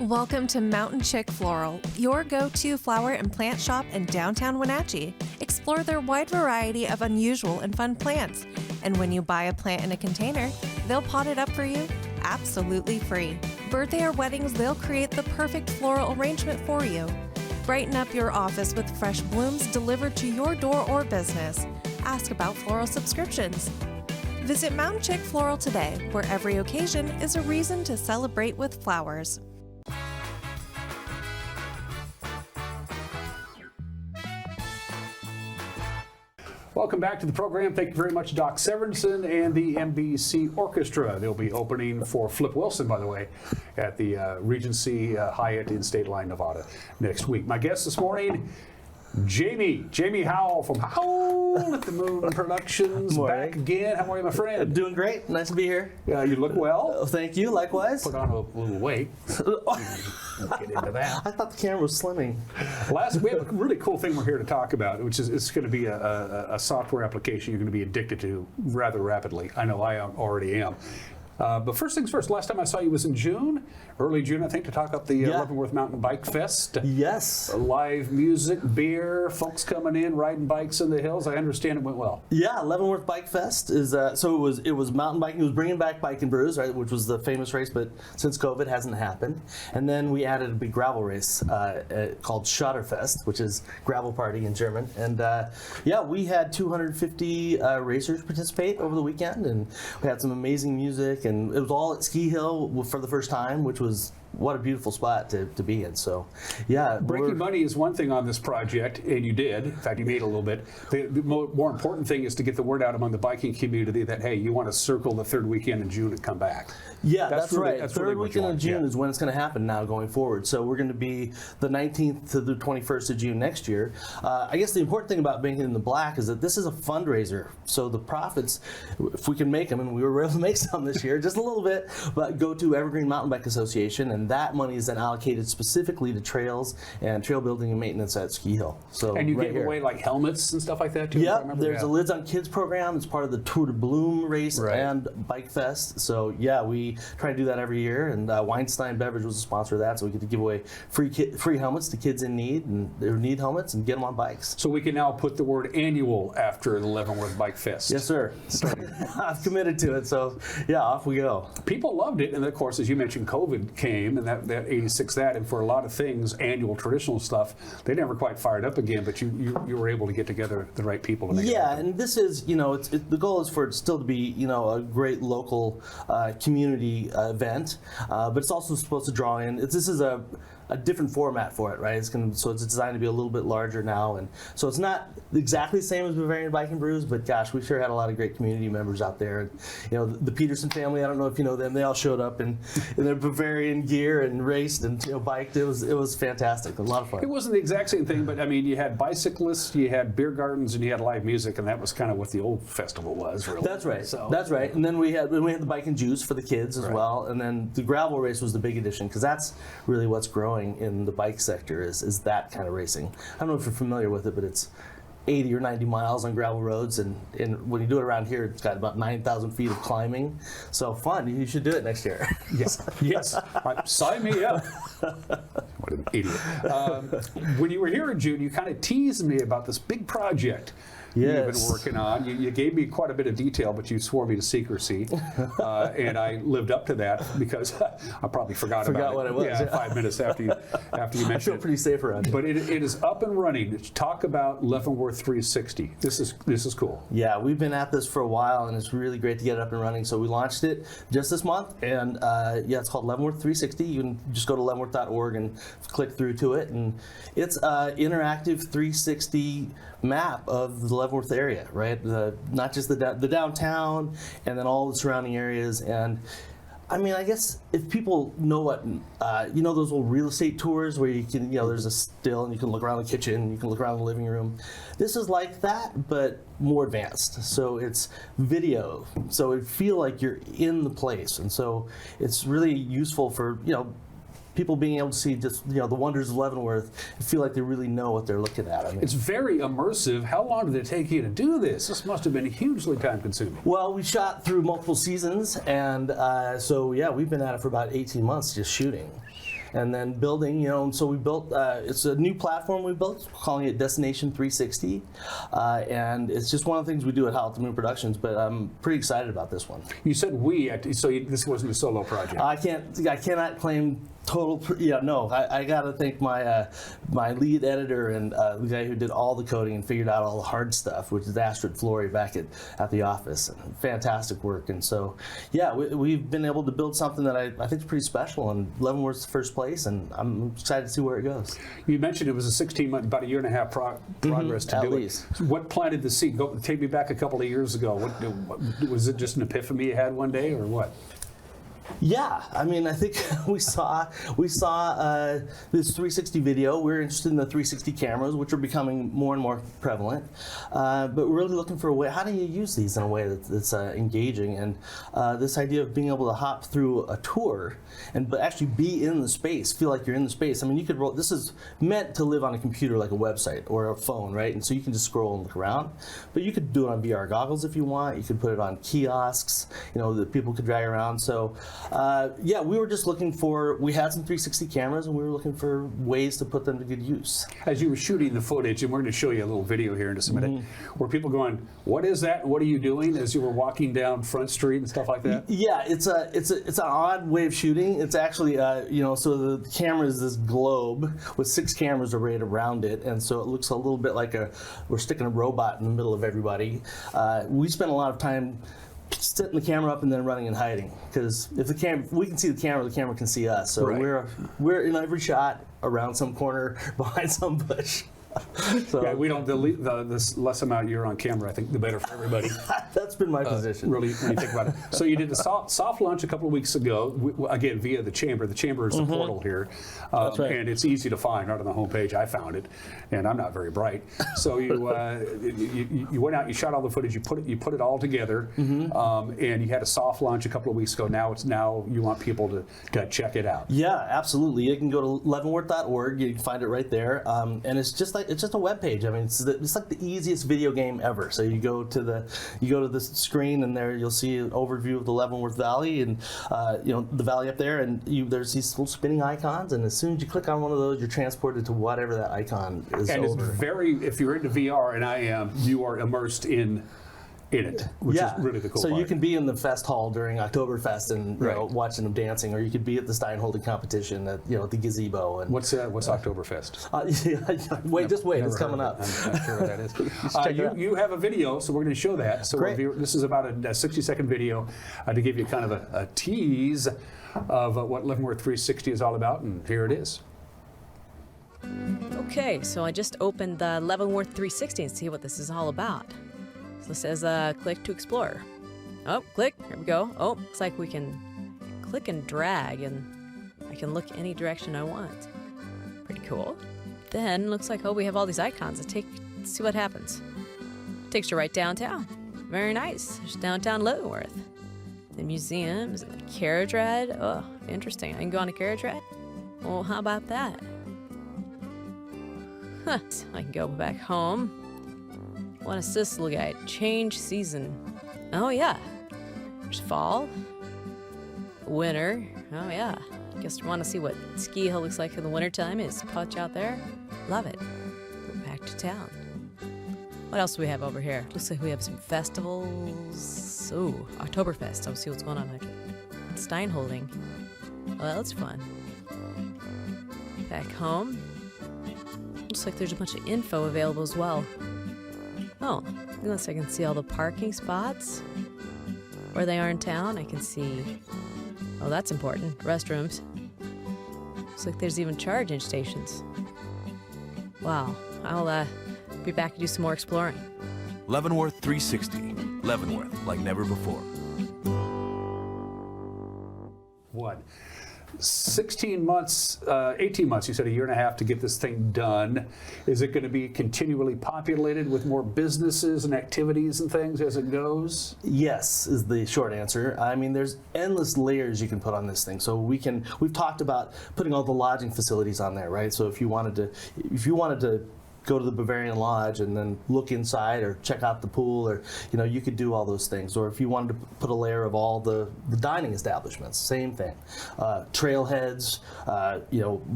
Welcome to Mountain Chick Floral, your go-to flower and plant shop in downtown Wenatchee. Explore their wide variety of unusual and fun plants. And when you buy a plant in a container, they'll pot it up for you absolutely free. birthday or weddings, they'll create the perfect floral arrangement for you. Brighten up your office with fresh blooms delivered to your door or business. Ask about floral subscriptions. Visit Mountain Chick Floral today, where every occasion is a reason to celebrate with flowers. Welcome back to the program. Thank you very much, Doc Severinsen and the NBC Orchestra. They'll be opening for Flip Wilson, by the way, at the Regency Hyatt in State Line, Nevada next week. My guest this morning, Jamie Howell from Howl at the Moon Productions. Back again. How are you, my friend? Doing great. Nice to be here. You look well. Thank you. Likewise. Put on a little weight. Get into that. I thought the camera was slimming. We have a really cool thing we're here to talk about, which is it's going to be a software application you're going to be addicted to rather rapidly. I know I already am. But first things first, last time I saw you was in June, early June, I think, to talk up the Leavenworth Mountain Bike Fest. Yes. Live music, beer, folks coming in, riding bikes in the hills. I understand it went well. Yeah, Leavenworth Bike Fest is, so it was mountain biking. It was bringing back Bike and Brews, right, which was the famous race, but since COVID hasn't happened. And then we added a big gravel race called Schotterfest, which is gravel party in German. And we had 250 racers participate over the weekend, and we had some amazing music. And it was all at Ski Hill for the first time, which was what a beautiful spot to be in. So, yeah. Breaking money is one thing on this project, and you did. In fact, you made a little bit. The more important thing is to get the word out among the biking community that, hey, you want to circle the third weekend in June and come back. Yeah, that's really, right. Third weekend in June is when it's going to happen now going forward. So we're going to be the 19th to the 21st of June next year. I guess the important thing about being in the black is that this is a fundraiser. So the profits, if we can make them, and we were able to make some this year, just a little bit, but go to Evergreen Mountain Bike Association, and that money is then allocated specifically to trails and trail building and maintenance at Ski Hill. So and you gave away like helmets and stuff like that too? Yep, there's a Lids on Kids program. It's part of the Tour de Bloom race and Bike Fest. So yeah, we try to do that every year, and Weinstein Beverage was a sponsor of that, so we get to give away free helmets to kids in need, and they need helmets, and get them on bikes. So we can now put the word annual after the Leavenworth Bike Fest. Yes, sir. I've committed to it, so yeah, off we go. People loved it, and of course, as you mentioned, COVID came, and that 86 and for a lot of things, annual traditional stuff, they never quite fired up again, but you were able to get together the right people to make it happen. And this is, the goal is for it still to be, a great local community event, but it's also supposed to draw in. This is a different format for it, right? So it's designed to be a little bit larger now, and so it's not exactly the same as Bavarian Bike and Brews, but gosh, we sure had a lot of great community members out there. And, the Peterson family, I don't know if you know them, they all showed up in their Bavarian gear and raced and biked. It was fantastic, a lot of fun. It wasn't the exact same thing, but I mean, you had bicyclists, you had beer gardens, and you had live music, and that was kind of what the old festival was, really. That's right. That's right. And then we had the Bike and Juice for the kids as well, and then the gravel race was the big addition, because that's really what's growing in the bike sector is that kind of racing. I don't know if you're familiar with it, but it's 80 or 90 miles on gravel roads, and when you do it around here, it's got about 9,000 feet of climbing. So fun. You should do it next year. Yes. Sign me up. What an idiot. When you were here in June, you kind of teased me about this big project you've been working on. You gave me quite a bit of detail, but you swore me to secrecy, and I lived up to that because I probably forgot what it was. Yeah, 5 minutes after you mentioned it. I feel pretty safe around it. But it is up and running. Talk about Leavenworth 360. This is cool. Yeah, we've been at this for a while, and it's really great to get it up and running. So we launched it just this month, and it's called Leavenworth 360. You can just go to leavenworth.org and click through to it, and it's an interactive 360 map of the Leavenworth area, right? Not just the downtown, and then all the surrounding areas. And I mean, I guess if people know what, those old real estate tours where you can, there's a still and you can look around the kitchen, you can look around the living room. This is like that, but more advanced. So it's video, so it feel like you're in the place, and so it's really useful for people being able to see just the wonders of Leavenworth and feel like they really know what they're looking at. I mean, it's very immersive. How long did it take you to do this? This must have been hugely time consuming. Well, we shot through multiple seasons, and we've been at it for about 18 months just shooting. and then building, so we built, it's a new platform we built, calling it Destination 360, and it's just one of the things we do at Howl at the Moon Productions, but I'm pretty excited about this one. You said this wasn't a solo project. I cannot claim total, I got to thank my my lead editor and the guy who did all the coding and figured out all the hard stuff, which is Astrid Flory back at the office. Fantastic work. And so, yeah, we've been able to build something that I think is pretty special, and Leavenworth's first place, and I'm excited to see where it goes. You mentioned it was a 16-month, about a year and a half progress to at do least. it. What planted the seed? Take me back a couple of years ago. What was it, just an epiphany you had one day, or what? Yeah, I mean, I think we saw this 360 video. We were interested in the 360 cameras, which are becoming more and more prevalent. But we're really looking for a way. How do you use these in a way that's engaging? And this idea of being able to hop through a tour but actually be in the space, feel like you're in the space. I mean, you could roll. This is meant to live on a computer, like a website or a phone, right? And so you can just scroll and look around. But you could do it on VR goggles if you want. You could put it on kiosks, that people could drag around. So. Yeah, we were just looking for, we had some 360 cameras and we were looking for ways to put them to good use. As you were shooting the footage, and we're going to show you a little video here in just a minute, were people going, what is that? What are you doing, as you were walking down Front Street and stuff like that? Yeah, it's an odd way of shooting. It's actually, so the camera is this globe with 6 cameras arrayed around it, and so it looks a little bit like we're sticking a robot in the middle of everybody. We spent a lot of time setting the camera up and then running and hiding, because if we can see the camera can see us. So right. we're in every shot around some corner behind some bush. So, yeah, we don't. The less amount you're on camera, I think, the better for everybody. That's been my position. Really, when you think about it. So you did the soft launch a couple of weeks ago, again via the chamber. The chamber is the portal here, That's right. And it's easy to find right on the homepage. I found it, and I'm not very bright. So you went out, you shot all the footage, you put it all together, and you had a soft launch a couple of weeks ago. Now you want people to check it out. Yeah, absolutely. You can go to leavenworth.org. You can find it right there, and it's just a web page. I mean, it's like the easiest video game ever. So you go to the screen, and there you'll see an overview of the Leavenworth Valley, and the valley up there, and there's these little spinning icons, and as soon as you click on one of those, you're transported to whatever that icon is. And over. it's if you're into VR, and I am, you are immersed in it, which is really the cool part. So you part. can be in the fest hall during Oktoberfest and watching them dancing, or you could be at the Steinholding competition at the gazebo. And what's Oktoberfest? Wait, it's coming up. I'm not sure what that is. You have a video, so we're going to show that. So this is about a 60-second video to give you kind of a tease of what Leavenworth 360 is all about, and here it is. Okay, so I just opened the Leavenworth 360 and see what this is all about. So it says click to explore. Oh, click, here we go. Oh, looks like we can click and drag, and I can look any direction I want. Pretty cool. Then looks like, we have all these icons. Let's see what happens. Takes you right downtown. Very nice. There's downtown Leavenworth. The museums and the carriage ride. Oh, interesting. I can go on a carriage ride? Well, how about that? Huh. So I can go back home. Want a Sicily guide. Change season. Oh yeah. There's fall. Winter. Oh yeah. Guess you want to see what Ski Hill looks like in the wintertime. Is Punch out there? Love it. Go back to town. What else do we have over here? Looks like we have some festivals. Oh, Oktoberfest. I'll see what's going on there. Steinholding. Well, that's fun. Back home. Looks like there's a bunch of info available as well. Oh, unless I can see all the parking spots where they are in town. I can see, that's important, restrooms. Looks like there's even charging stations. Wow, I'll be back to do some more exploring. Leavenworth 360. Leavenworth like never before. 18 months, you said, a year and a half to get this thing done. Is it going to be continually populated with more businesses and activities and things as it goes? Yes, is the short answer. I mean, there's endless layers you can put on this thing. So we've talked about putting all the lodging facilities on there, right? So if you wanted to go to the Bavarian Lodge and then look inside or check out the pool, or you could do all those things. Or if you wanted to put a layer of all the dining establishments, same thing. Trailheads,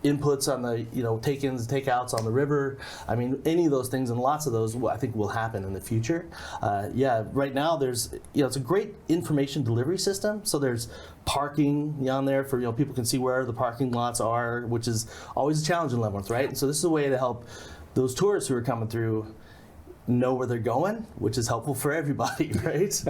inputs on the take-ins, take-outs on the river. I mean, any of those things, and lots of those I think will happen in the future. Right now there's it's a great information delivery system. So there's parking on there for people can see where the parking lots are, which is always a challenge in Leavenworth, right? And so this is a way to help those tourists who are coming through know where they're going, which is helpful for everybody, right?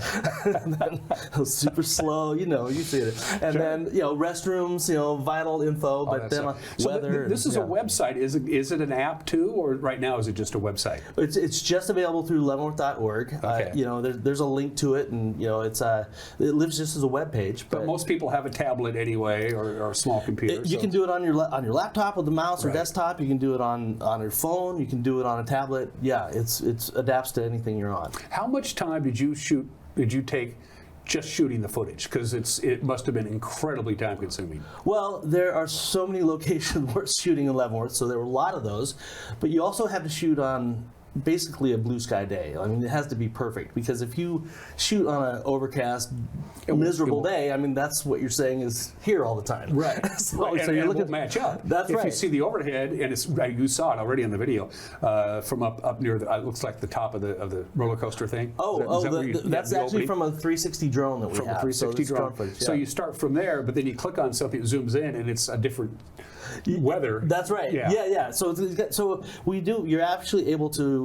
And then super slow, you see it. And then restrooms, vital info, but then weather. This is a website. Is it an app too, or right now is it just a website? It's just available through leavenworth.org. Okay. There's a link to it, and it lives just as a web page. But most people have a tablet anyway, or a small computer. You can do it on your laptop with the mouse or desktop. You can do it on your phone. You can do it on a tablet. Yeah, it adapts to anything you're on. How much time did you take just shooting the footage? Because it must have been incredibly time consuming. Well, there are so many locations worth shooting in Leavenworth, so there were a lot of those. But you also have to shoot on basically a blue sky day. I mean, it has to be perfect, because if you shoot on an overcast, miserable day, I mean, that's what you're saying is here all the time. Right. So and you're it looking won't match up. That's if right. You see the overhead, and you saw it already in the video from up near it looks like the top of the roller coaster thing. That's actually from a 360 drone that we have. From a 360 drone. Footage, So you start from there, but then you click on something, it zooms in, and it's a different weather. That's right. Yeah. So we do. You're actually able to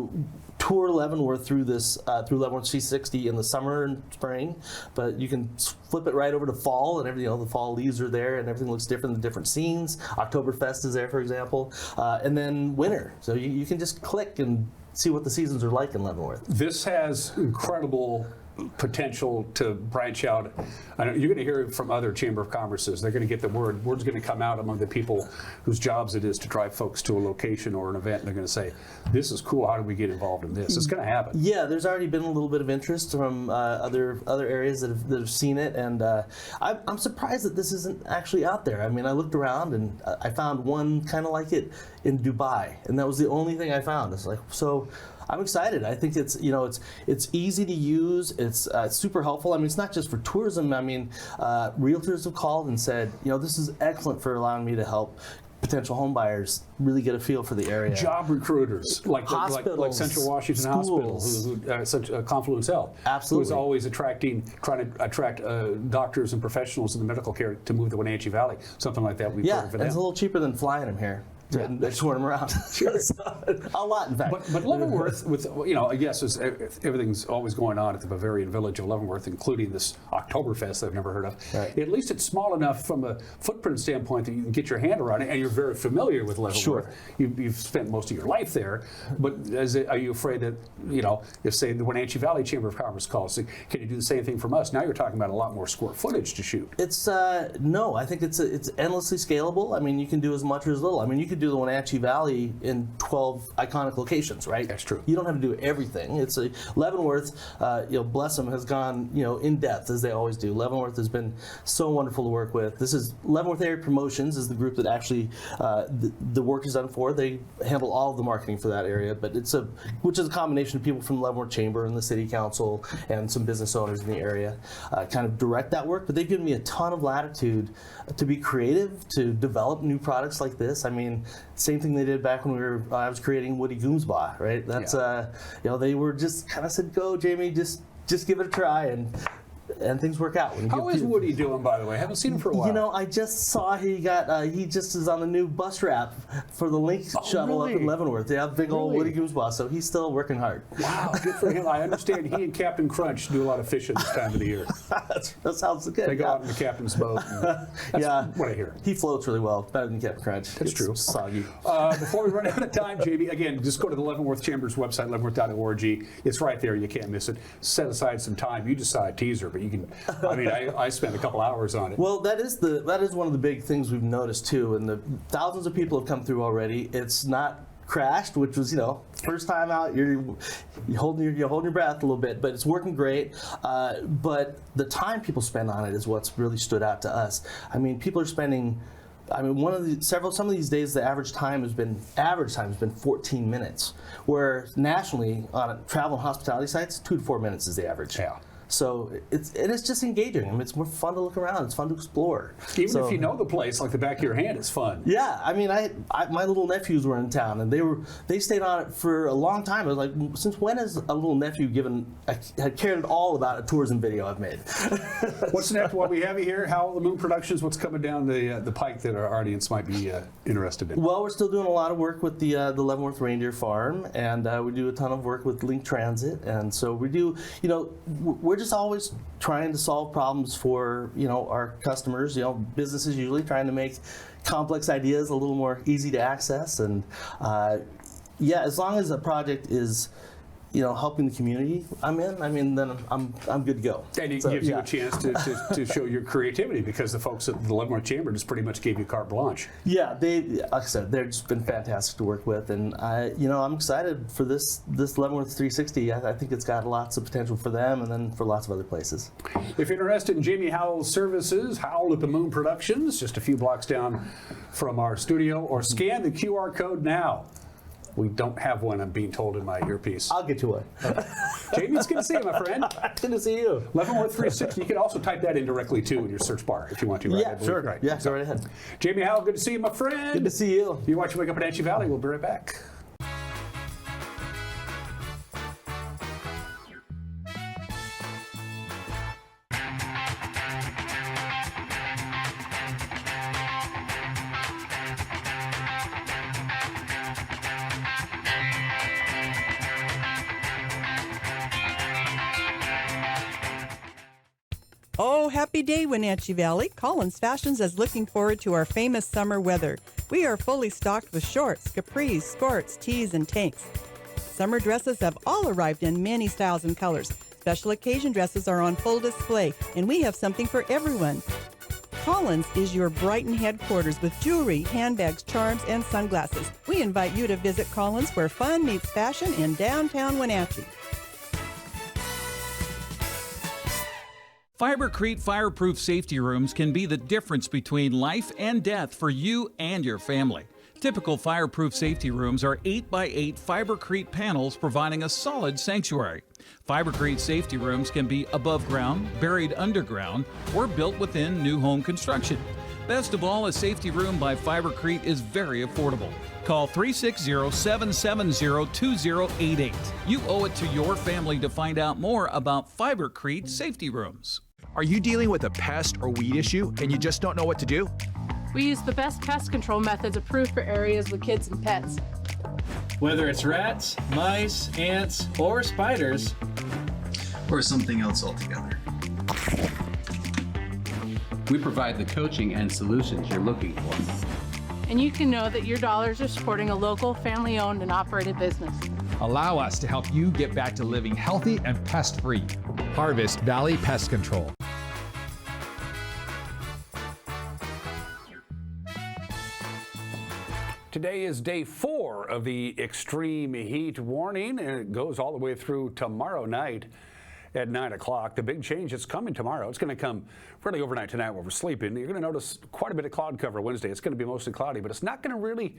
tour Leavenworth through this through Leavenworth 360 in the summer and spring, but you can flip it right over to fall, and everything. The fall leaves are there, and everything looks different. The different scenes. Oktoberfest is there, for example, and then winter. So you can just click and see what the seasons are like in Leavenworth. This has incredible potential to branch out. You're going to hear from other Chamber of Commerces. They're going to get the word. Word's going to come out among the people whose jobs it is to drive folks to a location or an event. And they're going to say, "This is cool. How do we get involved in this?" It's going to happen. Yeah, there's already been a little bit of interest from other areas that have seen it, and I'm surprised that this isn't actually out there. I mean, I looked around and I found one kind of like it in Dubai, and that was the only thing I found. It's like, so I'm excited. I think it's easy to use. It's super helpful. I mean, it's not just for tourism. I mean, realtors have called and said, this is excellent for allowing me to help potential home buyers really get a feel for the area. Job recruiters, like Central Washington schools. Hospital, Confluence Health, absolutely, who's always trying to attract doctors and professionals in the medical care to move to Wenatchee Valley. Something like that. And it's a little cheaper than flying them here. And touring them around. Sure. A lot, in fact. But Leavenworth, with I guess everything's always going on at the Bavarian Village of Leavenworth, including this Oktoberfest I've never heard of. Right. At least it's small enough from a footprint standpoint that you can get your hand around it, and you're very familiar with Leavenworth. Sure. You've spent most of your life there, but are you afraid that if say the Wenatchee Valley Chamber of Commerce calls, can you do the same thing from us? Now you're talking about a lot more square footage to shoot. It's no, I think it's endlessly scalable. I mean, you can do as much or as little. I mean, you could do the Wenatchee Valley in 12 iconic locations, right? That's true. You don't have to do everything. It's Leavenworth, bless them, has gone, in depth as they always do. Leavenworth has been so wonderful to work with. This is Leavenworth Area Promotions is the group that actually the work is done for. They handle all of the marketing for that area, but which is a combination of people from the Leavenworth Chamber and the City Council and some business owners in the area kind of direct that work. But they've given me a ton of latitude to be creative, to develop new products like this. I mean, same thing they did back when I was creating Woody Goomsba, right? That's they were just kind of said, "Go, Jamie, just give it a try," and things work out. How is Woody doing, by the way? I haven't seen him for a while. I just saw he just is on the new bus wrap for the Link shuttle up in Leavenworth. They have big old Woody Goomsba, so he's still working hard. Wow, good for him. I understand he and Captain Crunch do a lot of fishing this time of the year. That sounds good. They go out in the captain's boat. That's what I hear. He floats really well, better than Captain Crunch. That's true. Soggy. Before we run out of time, Jamie, again, just go to the Leavenworth Chamber's website, leavenworth.org. It's right there. You can't miss it. Set aside some time. You just saw a teaser, but you can. I spent a couple hours on it. Well, that is one of the big things we've noticed too, and the thousands of people have come through already. It's not crashed, which was first time out. You're holding your breath a little bit, but it's working great. But the time people spend on it is what's really stood out to us. I mean, people are spending I mean, some of these days the average time has been 14 minutes, where nationally on travel and hospitality sites, 2 to 4 minutes is the average. Yeah. So it's just engaging. I mean, it's more fun to look around. It's fun to explore. Even if you know the place like the back of your hand, it's fun. Yeah, I mean, my little nephews were in town, and they stayed on it for a long time. I was like, since when has a little nephew had cared at all about a tourism video I've made? What's next? While we have you here, Howl at the Moon Productions, what's coming down the pike that our audience might be interested in? Well, we're still doing a lot of work with the Leavenworth Reindeer Farm, and we do a ton of work with Link Transit, and so we do, we're just always trying to solve problems for, our customers, businesses usually trying to make complex ideas a little more easy to access, and yeah, as long as a project is helping the community then I'm good to go. And it gives you a chance to show your creativity, because the folks at the Leavenworth Chamber just pretty much gave you carte blanche. Yeah, like I said, they've just been fantastic to work with, and I'm excited for this Leavenworth 360. I think it's got lots of potential for them, and then for lots of other places. If you're interested in Jamie Howell's services, Howl at the Moon Productions, just a few blocks down from our studio, or scan the QR code now. We don't have one, I'm being told, in my earpiece. I'll get you one. Jamie, it's good to see you, my friend. Good to see you. Leavenworth 360. You can also type that in directly, too, in your search bar if you want to. Right? Yeah, sure. Right. Yeah, go right ahead. Jamie Howell, good to see you, my friend. Good to see you. You watch Wake Up in Wenatchee Valley. We'll be right back. Oh, happy day, Wenatchee Valley. Collins Fashions is looking forward to our famous summer weather. We are fully stocked with shorts, capris, skirts, tees, and tanks. Summer dresses have all arrived in many styles and colors. Special occasion dresses are on full display, and we have something for everyone. Collins is your Brighton headquarters with jewelry, handbags, charms, and sunglasses. We invite you to visit Collins, where fun meets fashion in downtown Wenatchee. Fibercrete fireproof safety rooms can be the difference between life and death for you and your family. Typical fireproof safety rooms are 8x8 Fibercrete panels providing a solid sanctuary. Fibercrete safety rooms can be above ground, buried underground, or built within new home construction. Best of all, a safety room by Fibercrete is very affordable. Call 360-770-2088. You owe it to your family to find out more about Fibercrete safety rooms. Are you dealing with a pest or weed issue and you just don't know what to do? We use the best pest control methods approved for areas with kids and pets. Whether it's rats, mice, ants, or spiders, or something else altogether, we provide the coaching and solutions you're looking for. And you can know that your dollars are supporting a local, family-owned and operated business. Allow us to help you get back to living healthy and pest-free. Harvest Valley Pest Control. Today is day 4 of the extreme heat warning, and it goes all the way through tomorrow night at 9 o'clock. The big change is coming tomorrow. It's going to come really overnight tonight while we're sleeping. You're going to notice quite a bit of cloud cover Wednesday. It's going to be mostly cloudy, but it's not going to really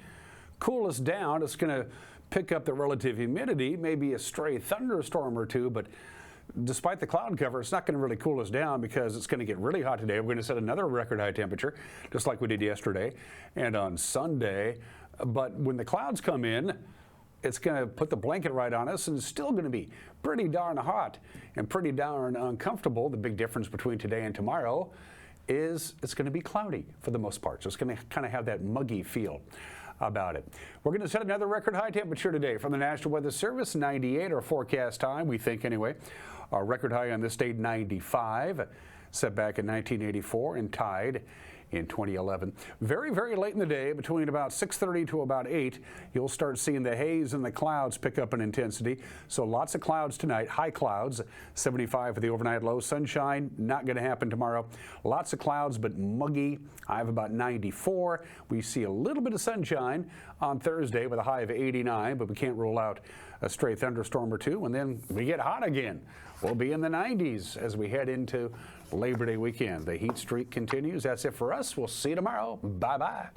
cool us down. It's going to pick up the relative humidity, maybe a stray thunderstorm or two, but despite the cloud cover, it's not going to really cool us down because it's going to get really hot today. We're going to set another record high temperature, just like we did yesterday and on Sunday. But when the clouds come in, it's going to put the blanket right on us, and it's still going to be pretty darn hot and pretty darn uncomfortable. The big difference between today and tomorrow is it's going to be cloudy for the most part. So it's going to kind of have that muggy feel about it. We're going to set another record high temperature today from the National Weather Service, 98 our forecast time, we think anyway. Our record high on this date, 95, set back in 1984 and tied in 2011. Very, very late in the day, between about 6:30 to about 8, you'll start seeing the haze and the clouds pick up in intensity. So lots of clouds tonight, high clouds, 75 for the overnight low. Sunshine, not going to happen tomorrow. Lots of clouds, but muggy. High of about 94. We see a little bit of sunshine on Thursday with a high of 89, but we can't rule out a stray thunderstorm or two, and then we get hot again. We'll be in the 90s as we head into Labor Day weekend. The heat streak continues. That's it for us. We'll see you tomorrow. Bye-bye.